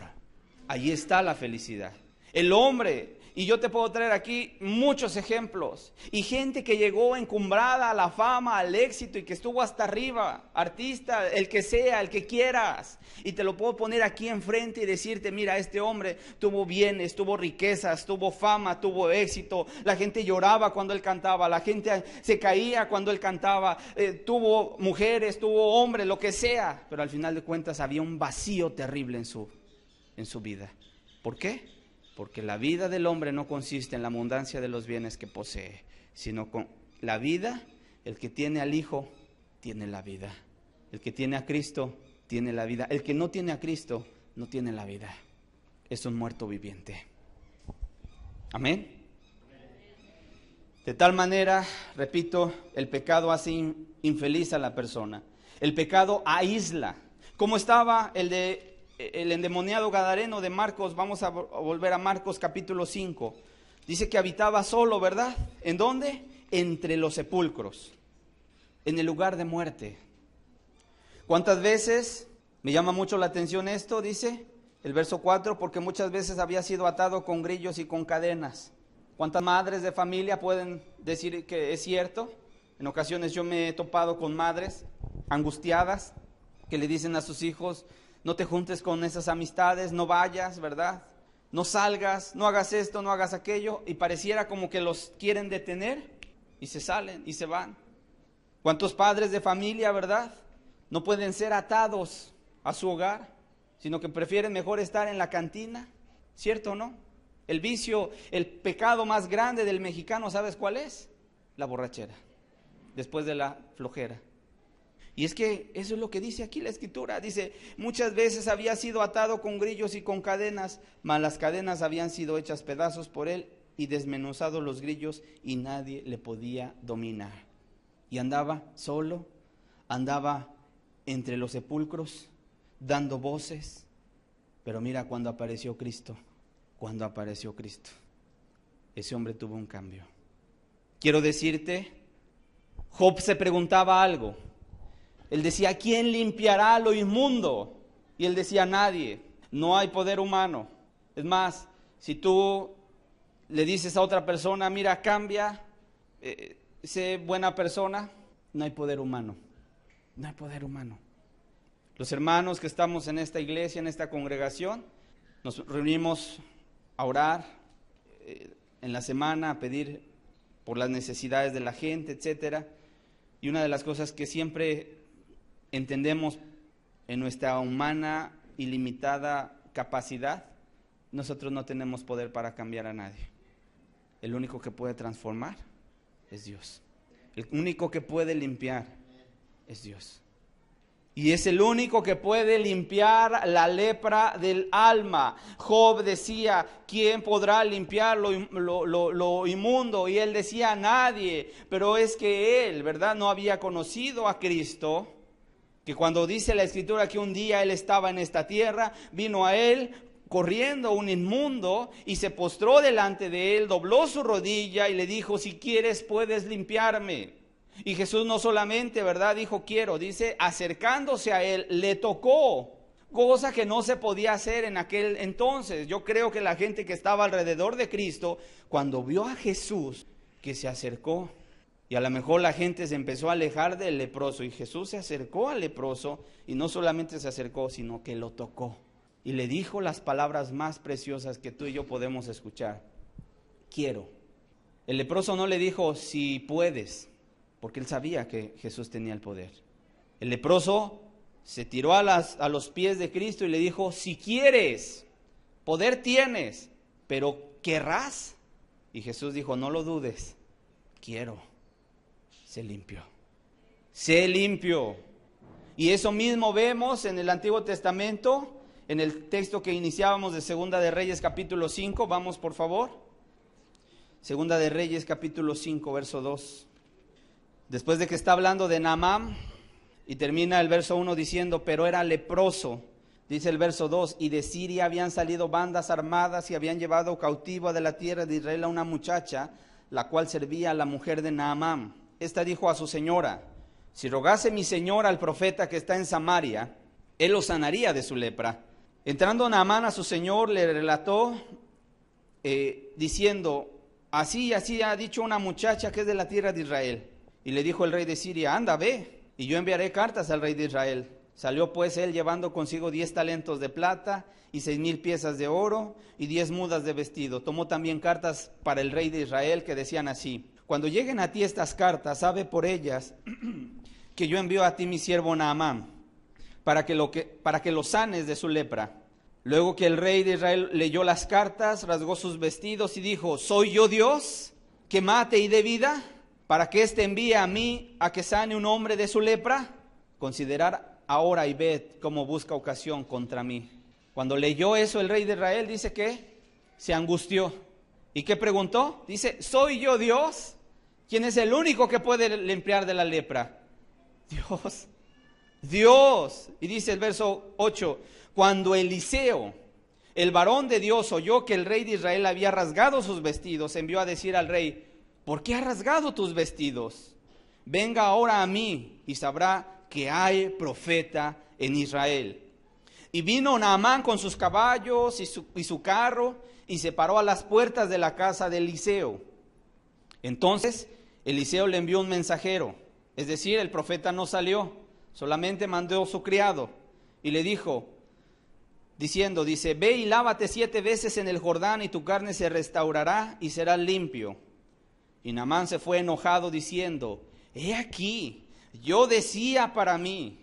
Ahí está la felicidad. El hombre, y yo te puedo traer aquí muchos ejemplos, y gente que llegó encumbrada a la fama, al éxito, y que estuvo hasta arriba, artista, el que sea, el que quieras, y te lo puedo poner aquí enfrente y decirte, mira, este hombre tuvo bienes, tuvo riquezas, tuvo fama, tuvo éxito, la gente lloraba cuando él cantaba, la gente se caía cuando él cantaba, tuvo mujeres, tuvo hombres, lo que sea, pero al final de cuentas había un vacío terrible en su vida. ¿Por qué? Porque la vida del hombre no consiste en la abundancia de los bienes que posee, sino con la vida, el que tiene al Hijo, tiene la vida. El que tiene a Cristo, tiene la vida. El que no tiene a Cristo, no tiene la vida. Es un muerto viviente. Amén. De tal manera, repito, el pecado hace infeliz a la persona. El pecado aísla. Como estaba el endemoniado gadareno de Marcos, vamos a volver a Marcos capítulo 5. Dice que habitaba solo, ¿verdad? ¿En dónde? Entre los sepulcros, en el lugar de muerte. ¿Cuántas veces? Me llama mucho la atención esto, dice el verso 4, porque muchas veces había sido atado con grillos y con cadenas. ¿Cuántas madres de familia pueden decir que es cierto? En ocasiones yo me he topado con madres angustiadas que le dicen a sus hijos: no te juntes con esas amistades, no vayas, ¿verdad? No salgas, no hagas esto, no hagas aquello, y pareciera como que los quieren detener y se salen y se van. ¿Cuántos padres de familia, verdad? No pueden ser atados a su hogar, sino que prefieren mejor estar en la cantina, ¿cierto o no? El vicio, el pecado más grande del mexicano, ¿sabes cuál es? La borrachera, después de la flojera. Y es que eso es lo que dice aquí la Escritura. Dice, muchas veces había sido atado con grillos y con cadenas, mas las cadenas habían sido hechas pedazos por él y desmenuzados los grillos, y nadie le podía dominar. Y andaba solo, andaba entre los sepulcros, dando voces. Pero mira, cuando apareció Cristo, ese hombre tuvo un cambio. Quiero decirte, Job se preguntaba algo. Él decía, ¿quién limpiará lo inmundo? Y él decía, nadie. No hay poder humano. Es más, si tú le dices a otra persona, mira, cambia, sé buena persona, no hay poder humano. No hay poder humano. Los hermanos que estamos en esta iglesia, en esta congregación, nos reunimos a orar en la semana, a pedir por las necesidades de la gente, etcétera. Y una de las cosas que siempre entendemos en nuestra humana y limitada capacidad, nosotros no tenemos poder para cambiar a nadie. El único que puede transformar es Dios. El único que puede limpiar es Dios. Y es el único que puede limpiar la lepra del alma. Job decía, ¿quién podrá limpiar lo inmundo? Y él decía, nadie. Pero es que él, ¿verdad?, no había conocido a Cristo. Que cuando dice la Escritura que un día él estaba en esta tierra, vino a él corriendo un inmundo y se postró delante de él, dobló su rodilla y le dijo, si quieres puedes limpiarme. Y Jesús no solamente, ¿verdad?, dijo quiero, dice, acercándose a él, le tocó, cosa que no se podía hacer en aquel entonces. Yo creo que la gente que estaba alrededor de Cristo, cuando vio a Jesús, que se acercó, y a lo mejor la gente se empezó a alejar del leproso, y Jesús se acercó al leproso, y no solamente se acercó, sino que lo tocó, y le dijo las palabras más preciosas que tú y yo podemos escuchar, quiero. El leproso no le dijo, si puedes, porque él sabía que Jesús tenía el poder. El leproso se tiró a los pies de Cristo y le dijo, si quieres, poder tienes, pero ¿querrás? Y Jesús dijo, no lo dudes, quiero. Sé limpio. Sé limpio. Y eso mismo vemos en el Antiguo Testamento, en el texto que iniciábamos de Segunda de Reyes capítulo 5, vamos por favor. Segunda de Reyes capítulo 5, verso 2. Después de que está hablando de Naamán, y termina el verso 1 diciendo, pero era leproso, dice el verso 2, y de Siria habían salido bandas armadas y habían llevado cautiva de la tierra de Israel a una muchacha, la cual servía a la mujer de Naamán. Esta dijo a su señora, si rogase mi señora al profeta que está en Samaria, él lo sanaría de su lepra. Entrando Naamán a su señor, le relató, diciendo, así y así ha dicho una muchacha que es de la tierra de Israel. Y le dijo el rey de Siria, anda, ve, y yo enviaré cartas al rey de Israel. Salió pues él llevando consigo 10 talentos de plata y 6,000 piezas de oro y 10 mudas de vestido. Tomó también cartas para el rey de Israel que decían así, cuando lleguen a ti estas cartas, sabe por ellas que yo envío a ti mi siervo Naamán, para que lo sanes de su lepra. Luego que el rey de Israel leyó las cartas, rasgó sus vestidos y dijo, ¿soy yo Dios que mate y dé vida? ¿Para que éste envíe a mí a que sane un hombre de su lepra? Considerar ahora y ved cómo busca ocasión contra mí. Cuando leyó eso el rey de Israel, dice que se angustió. ¿Y qué preguntó? Dice, ¿soy yo Dios? ¿Quién es el único que puede limpiar de la lepra? Dios. Dios. Y dice el verso 8, cuando Eliseo, el varón de Dios, oyó que el rey de Israel había rasgado sus vestidos, envió a decir al rey, ¿por qué has rasgado tus vestidos? Venga ahora a mí y sabrá que hay profeta en Israel. Y vino Naamán con sus caballos y su carro y se paró a las puertas de la casa de Eliseo. Entonces Eliseo le envió un mensajero, es decir, el profeta no salió, solamente mandó su criado y le dijo, dice, ve y lávate 7 veces en el Jordán y tu carne se restaurará y serás limpio. Y Naamán se fue enojado diciendo, he aquí, yo decía para mí,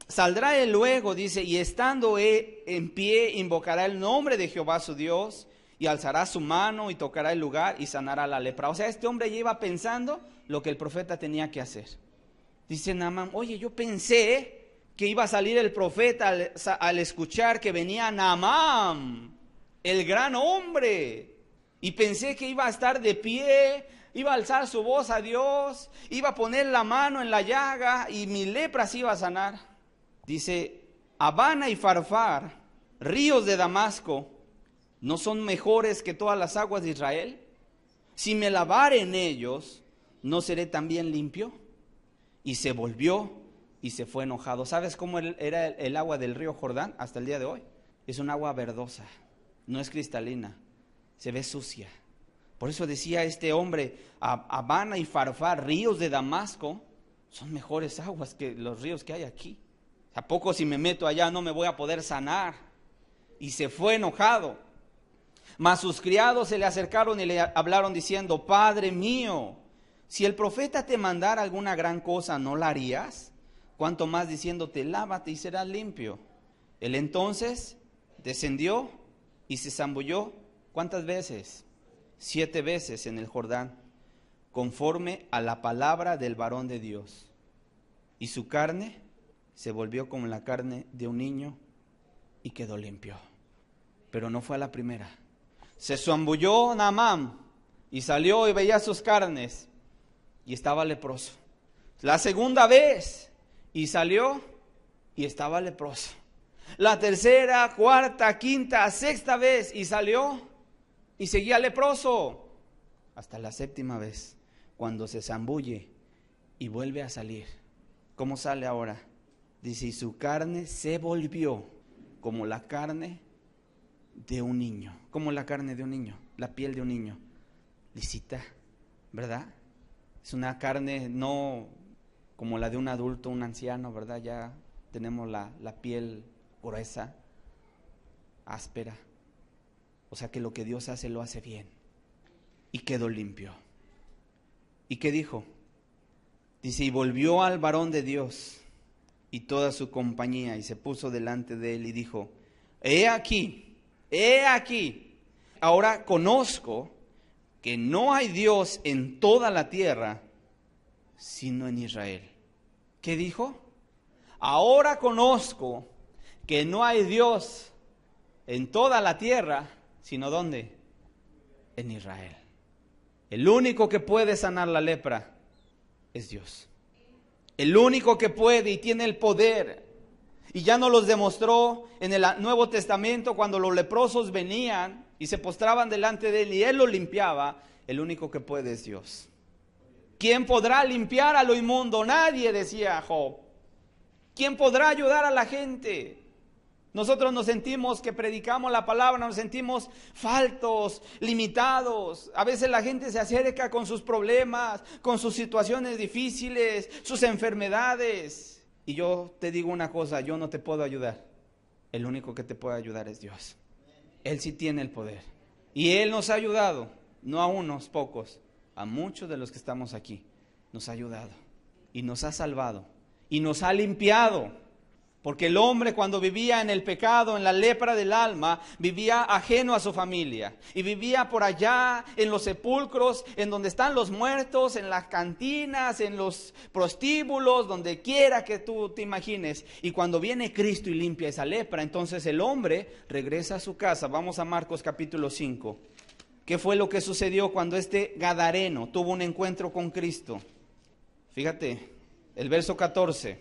saldrá él luego, dice, y estando en pie invocará el nombre de Jehová su Dios y alzará su mano y tocará el lugar y sanará la lepra. O sea, este hombre ya iba pensando lo que el profeta tenía que hacer. Dice Naamán, oye, yo pensé que iba a salir el profeta al escuchar que venía Naamán, el gran hombre, y pensé que iba a estar de pie, iba a alzar su voz a Dios, iba a poner la mano en la llaga y mi lepra se iba a sanar. Dice, Abana y Farfar, ríos de Damasco, ¿no son mejores que todas las aguas de Israel? Si me lavare en ellos, ¿no seré también limpio? Y se volvió y se fue enojado. ¿Sabes cómo era el agua del río Jordán hasta el día de hoy? Es un agua verdosa, no es cristalina, se ve sucia. Por eso decía este hombre, Abana y Farfar, ríos de Damasco, son mejores aguas que los ríos que hay aquí. ¿A poco si me meto allá no me voy a poder sanar? Y se fue enojado. Mas sus criados se le acercaron y le hablaron diciendo, Padre mío, si el profeta te mandara alguna gran cosa, ¿no la harías? Cuanto más diciéndote, lávate y serás limpio. Él entonces descendió y se zambulló, ¿cuántas veces? 7 veces en el Jordán, conforme a la palabra del varón de Dios. Y su carne se volvió como la carne de un niño y quedó limpio. Pero no fue a la primera. Se zambulló Naamán y salió y veía sus carnes y estaba leproso. La segunda vez y salió y estaba leproso. La tercera, cuarta, quinta, sexta vez y salió y seguía leproso. Hasta la 7ª vez, cuando se zambulle y vuelve a salir. ¿Cómo sale ahora? Dice, y su carne se volvió como la carne de un niño. Como la carne de un niño, la piel de un niño. Lisita, ¿verdad? Es una carne no como la de un adulto, un anciano, ¿verdad? Ya tenemos la piel gruesa, áspera. O sea que lo que Dios hace, lo hace bien. Y quedó limpio. ¿Y qué dijo? Dice, y volvió al varón de Dios y toda su compañía, y se puso delante de él y dijo, he aquí, ahora conozco que no hay Dios en toda la tierra, sino en Israel. ¿Qué dijo? Ahora conozco que no hay Dios en toda la tierra, sino ¿dónde? En Israel. El único que puede sanar la lepra es Dios. El único que puede y tiene el poder. Y ya nos los demostró en el Nuevo Testamento cuando los leprosos venían y se postraban delante de él y él los limpiaba. El único que puede es Dios. ¿Quién podrá limpiar a lo inmundo? Nadie, decía Job. ¿Quién podrá ayudar a la gente? Nosotros nos sentimos que predicamos la palabra, nos sentimos faltos, limitados. A veces la gente se acerca con sus problemas, con sus situaciones difíciles, sus enfermedades. Y yo te digo una cosa, yo no te puedo ayudar. El único que te puede ayudar es Dios. Él sí tiene el poder. Y Él nos ha ayudado, no a unos pocos, a muchos de los que estamos aquí. Nos ha ayudado y nos ha salvado y nos ha limpiado. Porque el hombre cuando vivía en el pecado, en la lepra del alma, vivía ajeno a su familia. Y vivía por allá en los sepulcros, en donde están los muertos, en las cantinas, en los prostíbulos, donde quiera que tú te imagines. Y cuando viene Cristo y limpia esa lepra, entonces el hombre regresa a su casa. Vamos a Marcos capítulo 5. ¿Qué fue lo que sucedió cuando este gadareno tuvo un encuentro con Cristo? Fíjate, el verso 14.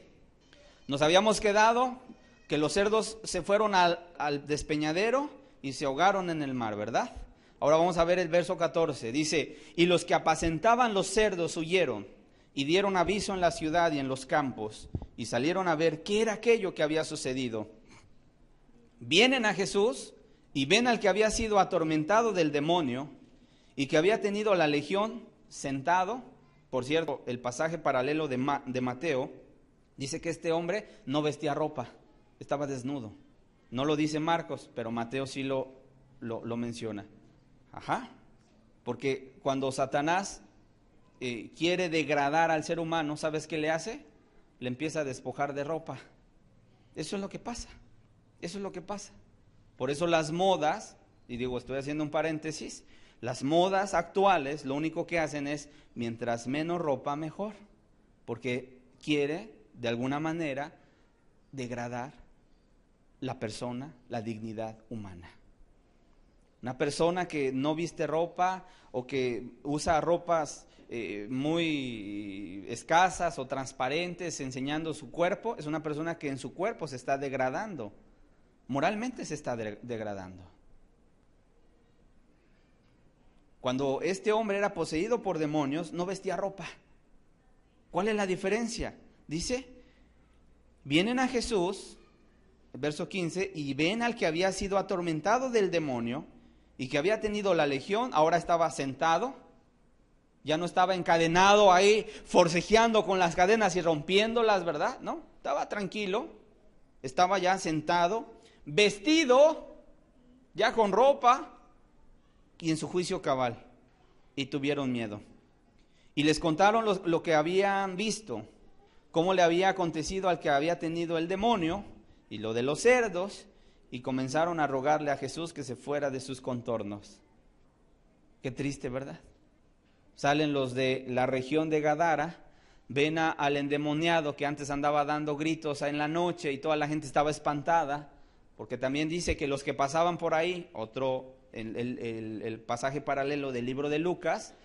Nos habíamos quedado que los cerdos se fueron al despeñadero y se ahogaron en el mar, ¿verdad? Ahora vamos a ver el verso 14. Dice, y los que apacentaban los cerdos huyeron y dieron aviso en la ciudad y en los campos y salieron a ver qué era aquello que había sucedido. Vienen a Jesús y ven al que había sido atormentado del demonio y que había tenido la legión sentado. Por cierto, el pasaje paralelo de Mateo dice que este hombre no vestía ropa, estaba desnudo. No lo dice Marcos, pero Mateo sí lo menciona. Ajá, porque cuando Satanás quiere degradar al ser humano, ¿sabes qué le hace? Le empieza a despojar de ropa. Eso es lo que pasa, eso es lo que pasa. Por eso las modas, y digo, estoy haciendo un paréntesis, las modas actuales lo único que hacen es, mientras menos ropa, mejor. Porque quiere, de alguna manera, degradar la persona, la dignidad humana. Una persona que no viste ropa o que usa ropas muy escasas o transparentes enseñando su cuerpo, es una persona que en su cuerpo se está degradando. Moralmente se está degradando. Cuando este hombre era poseído por demonios, no vestía ropa. ¿Cuál es la diferencia? Dice, vienen a Jesús, verso 15, y ven al que había sido atormentado del demonio y que había tenido la legión, ahora estaba sentado, ya no estaba encadenado ahí, forcejeando con las cadenas y rompiéndolas, ¿verdad? No, estaba tranquilo, estaba ya sentado, vestido, ya con ropa y en su juicio cabal, y tuvieron miedo. Y les contaron lo que habían visto, cómo le había acontecido al que había tenido el demonio y lo de los cerdos, y comenzaron a rogarle a Jesús que se fuera de sus contornos. Qué triste, ¿verdad? Salen los de la región de Gadara, ven al endemoniado que antes andaba dando gritos en la noche y toda la gente estaba espantada, porque también dice que los que pasaban por ahí, el pasaje paralelo del libro de Lucas,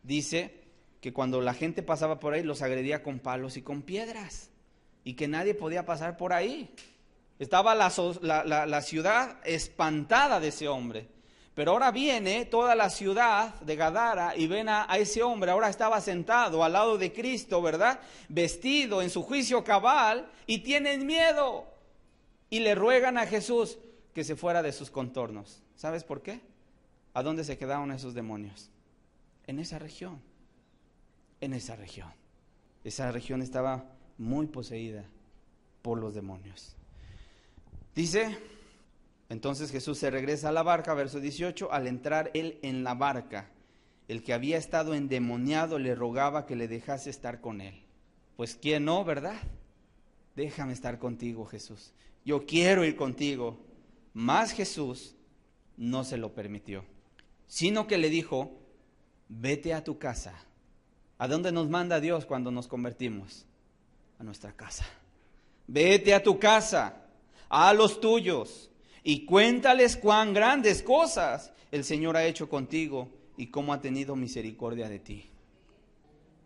dice que cuando la gente pasaba por ahí los agredía con palos y con piedras, y que nadie podía pasar por ahí. Estaba la ciudad espantada de ese hombre. Pero ahora viene toda la ciudad de Gadara y ven a ese hombre, ahora estaba sentado al lado de Cristo, ¿verdad? Vestido en su juicio cabal, y tienen miedo. Y le ruegan a Jesús que se fuera de sus contornos. ¿Sabes por qué? ¿A dónde se quedaron esos demonios? En esa región. En esa región. Esa región estaba muy poseída por los demonios. Dice, entonces Jesús se regresa a la barca, verso 18, al entrar él en la barca, el que había estado endemoniado le rogaba que le dejase estar con él. Pues ¿quién no, verdad? Déjame estar contigo, Jesús. Yo quiero ir contigo. Mas Jesús no se lo permitió, sino que le dijo, vete a tu casa. ¿A dónde nos manda Dios cuando nos convertimos? A nuestra casa. Vete a tu casa, a los tuyos, y cuéntales cuán grandes cosas el Señor ha hecho contigo y cómo ha tenido misericordia de ti.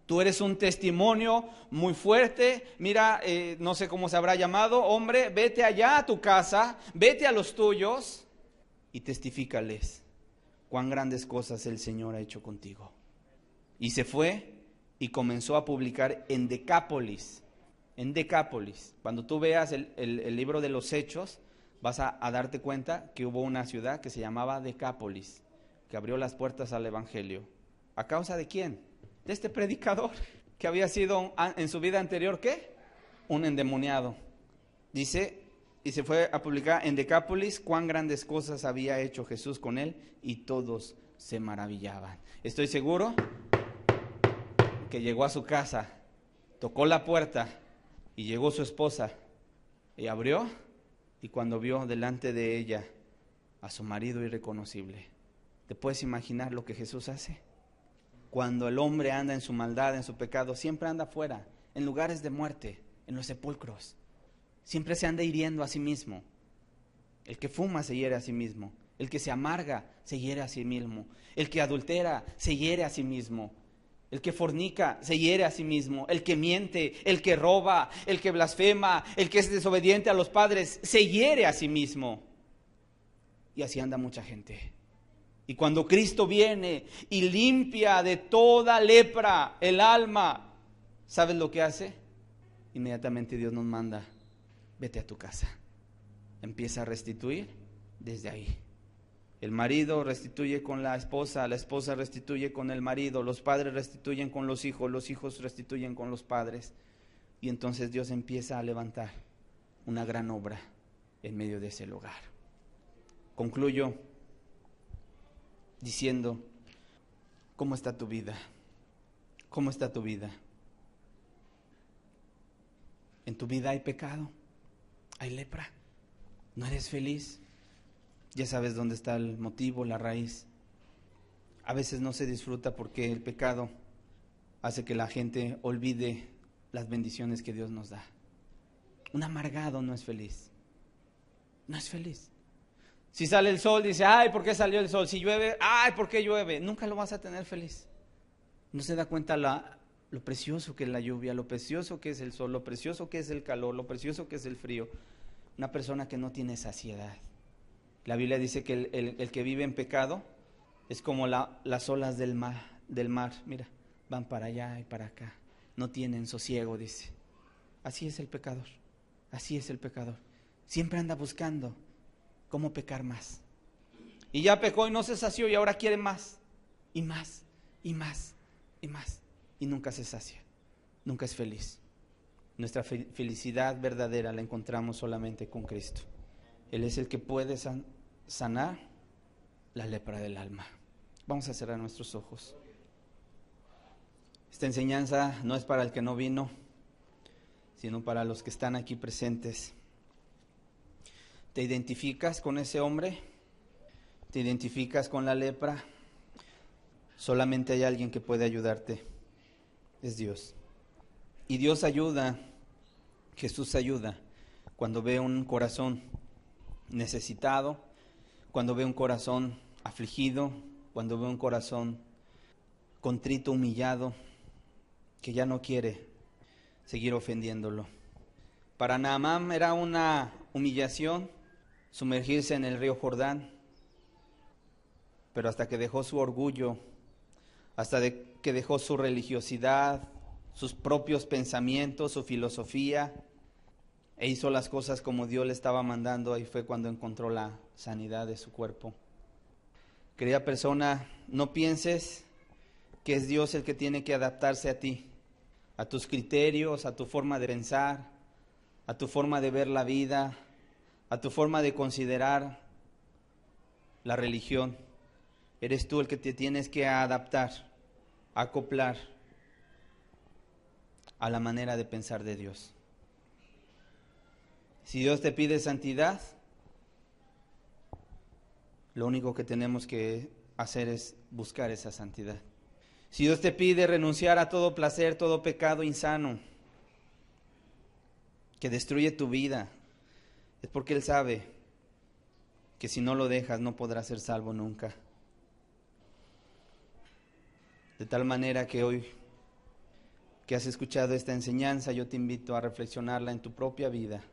Tú eres un testimonio muy fuerte. Mira, no sé cómo se habrá llamado, hombre, vete allá a tu casa, vete a los tuyos y testifícales cuán grandes cosas el Señor ha hecho contigo. Y se fue y comenzó a publicar en Decápolis. En Decápolis. Cuando tú veas el libro de los Hechos, vas a darte cuenta que hubo una ciudad que se llamaba Decápolis, que abrió las puertas al Evangelio. ¿A causa de quién? De este predicador, que había sido en su vida anterior, ¿qué? Un endemoniado. Dice, y se fue a publicar en Decápolis cuán grandes cosas había hecho Jesús con él, y todos se maravillaban. Estoy seguro que llegó a su casa, tocó la puerta, y llegó su esposa, y abrió, y cuando vio delante de ella a su marido irreconocible. ¿Te puedes imaginar lo que Jesús hace? Cuando el hombre anda en su maldad, en su pecado, siempre anda afuera, en lugares de muerte, en los sepulcros. Siempre se anda hiriendo a sí mismo. El que fuma se hiere a sí mismo. El que se amarga se hiere a sí mismo. El que adultera se hiere a sí mismo. El que fornica se hiere a sí mismo. El que miente, el que roba, el que blasfema, el que es desobediente a los padres, se hiere a sí mismo. Y así anda mucha gente. Y cuando Cristo viene y limpia de toda lepra el alma, ¿sabes lo que hace? Inmediatamente Dios nos manda: vete a tu casa. Empieza a restituir desde ahí. El marido restituye con la esposa restituye con el marido, los padres restituyen con los hijos restituyen con los padres. Y entonces Dios empieza a levantar una gran obra en medio de ese lugar. Concluyo diciendo: ¿cómo está tu vida? ¿Cómo está tu vida? ¿En tu vida hay pecado? ¿Hay lepra? ¿No eres feliz? Ya sabes dónde está el motivo, la raíz. A veces no se disfruta porque el pecado hace que la gente olvide las bendiciones que Dios nos da. Un amargado no es feliz. No es feliz. Si sale el sol, dice: ay, ¿por qué salió el sol? Si llueve, ay, ¿por qué llueve? Nunca lo vas a tener feliz. No se da cuenta lo precioso que es la lluvia, lo precioso que es el sol, lo precioso que es el calor, lo precioso que es el frío. Una persona que no tiene saciedad. La Biblia dice que el que vive en pecado es como las olas del mar. Mira, van para allá y para acá. No tienen sosiego, dice. Así es el pecador. Así es el pecador. Siempre anda buscando cómo pecar más. Y ya pecó y no se sació y ahora quiere más. Y más, y más, y más. Y nunca se sacia. Nunca es feliz. Nuestra felicidad verdadera la encontramos solamente con Cristo. Él es el que puede sanar la lepra del alma. Vamos a cerrar nuestros ojos. Esta enseñanza no es para el que no vino, sino para los que están aquí presentes. ¿Te identificas con ese hombre? ¿Te identificas con la lepra? Solamente hay alguien que puede ayudarte. Es Dios. Y Dios ayuda, Jesús ayuda cuando ve un corazón necesitado, cuando ve un corazón afligido, cuando ve un corazón contrito, humillado, que ya no quiere seguir ofendiéndolo. Para Naamán era una humillación sumergirse en el río Jordán, pero hasta que dejó su orgullo, que dejó su religiosidad, sus propios pensamientos, su filosofía, e hizo las cosas como Dios le estaba mandando, ahí fue cuando encontró la sanidad de su cuerpo. Querida persona, no pienses que es Dios el que tiene que adaptarse a ti, a tus criterios, a tu forma de pensar, a tu forma de ver la vida, a tu forma de considerar la religión. Eres tú el que te tienes que adaptar, acoplar a la manera de pensar de Dios. Si Dios te pide santidad, lo único que tenemos que hacer es buscar esa santidad. Si Dios te pide renunciar a todo placer, todo pecado insano que destruye tu vida, es porque Él sabe que si no lo dejas no podrás ser salvo nunca. De tal manera que hoy que has escuchado esta enseñanza, yo te invito a reflexionarla en tu propia vida.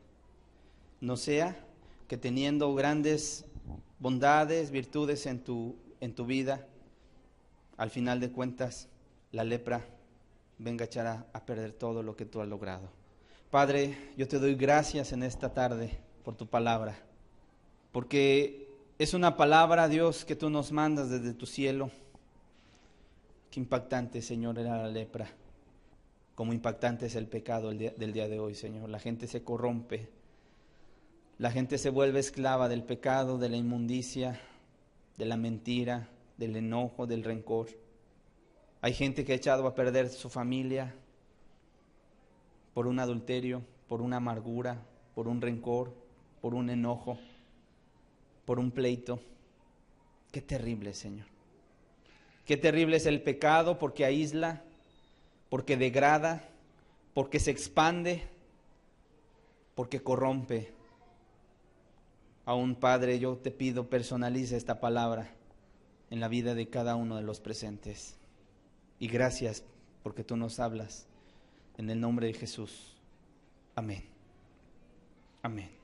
No sea que teniendo grandes bondades, virtudes en tu vida, al final de cuentas la lepra venga a echar a perder todo lo que tú has logrado. Padre, yo te doy gracias en esta tarde por tu palabra, porque es una palabra, Dios, que tú nos mandas desde tu cielo. Qué impactante, Señor, era la lepra. Como impactante es el pecado del día de hoy, Señor. La gente se corrompe, la gente se vuelve esclava del pecado, de la inmundicia, de la mentira, del enojo, del rencor. Hay gente que ha echado a perder su familia por un adulterio, por una amargura, por un rencor, por un enojo, por un pleito. Qué terrible, Señor. Qué terrible es el pecado, porque aísla, porque degrada, porque se expande, porque corrompe. Aún, Padre, yo te pido, personaliza esta palabra en la vida de cada uno de los presentes. Y gracias porque tú nos hablas. En el nombre de Jesús. Amén. Amén.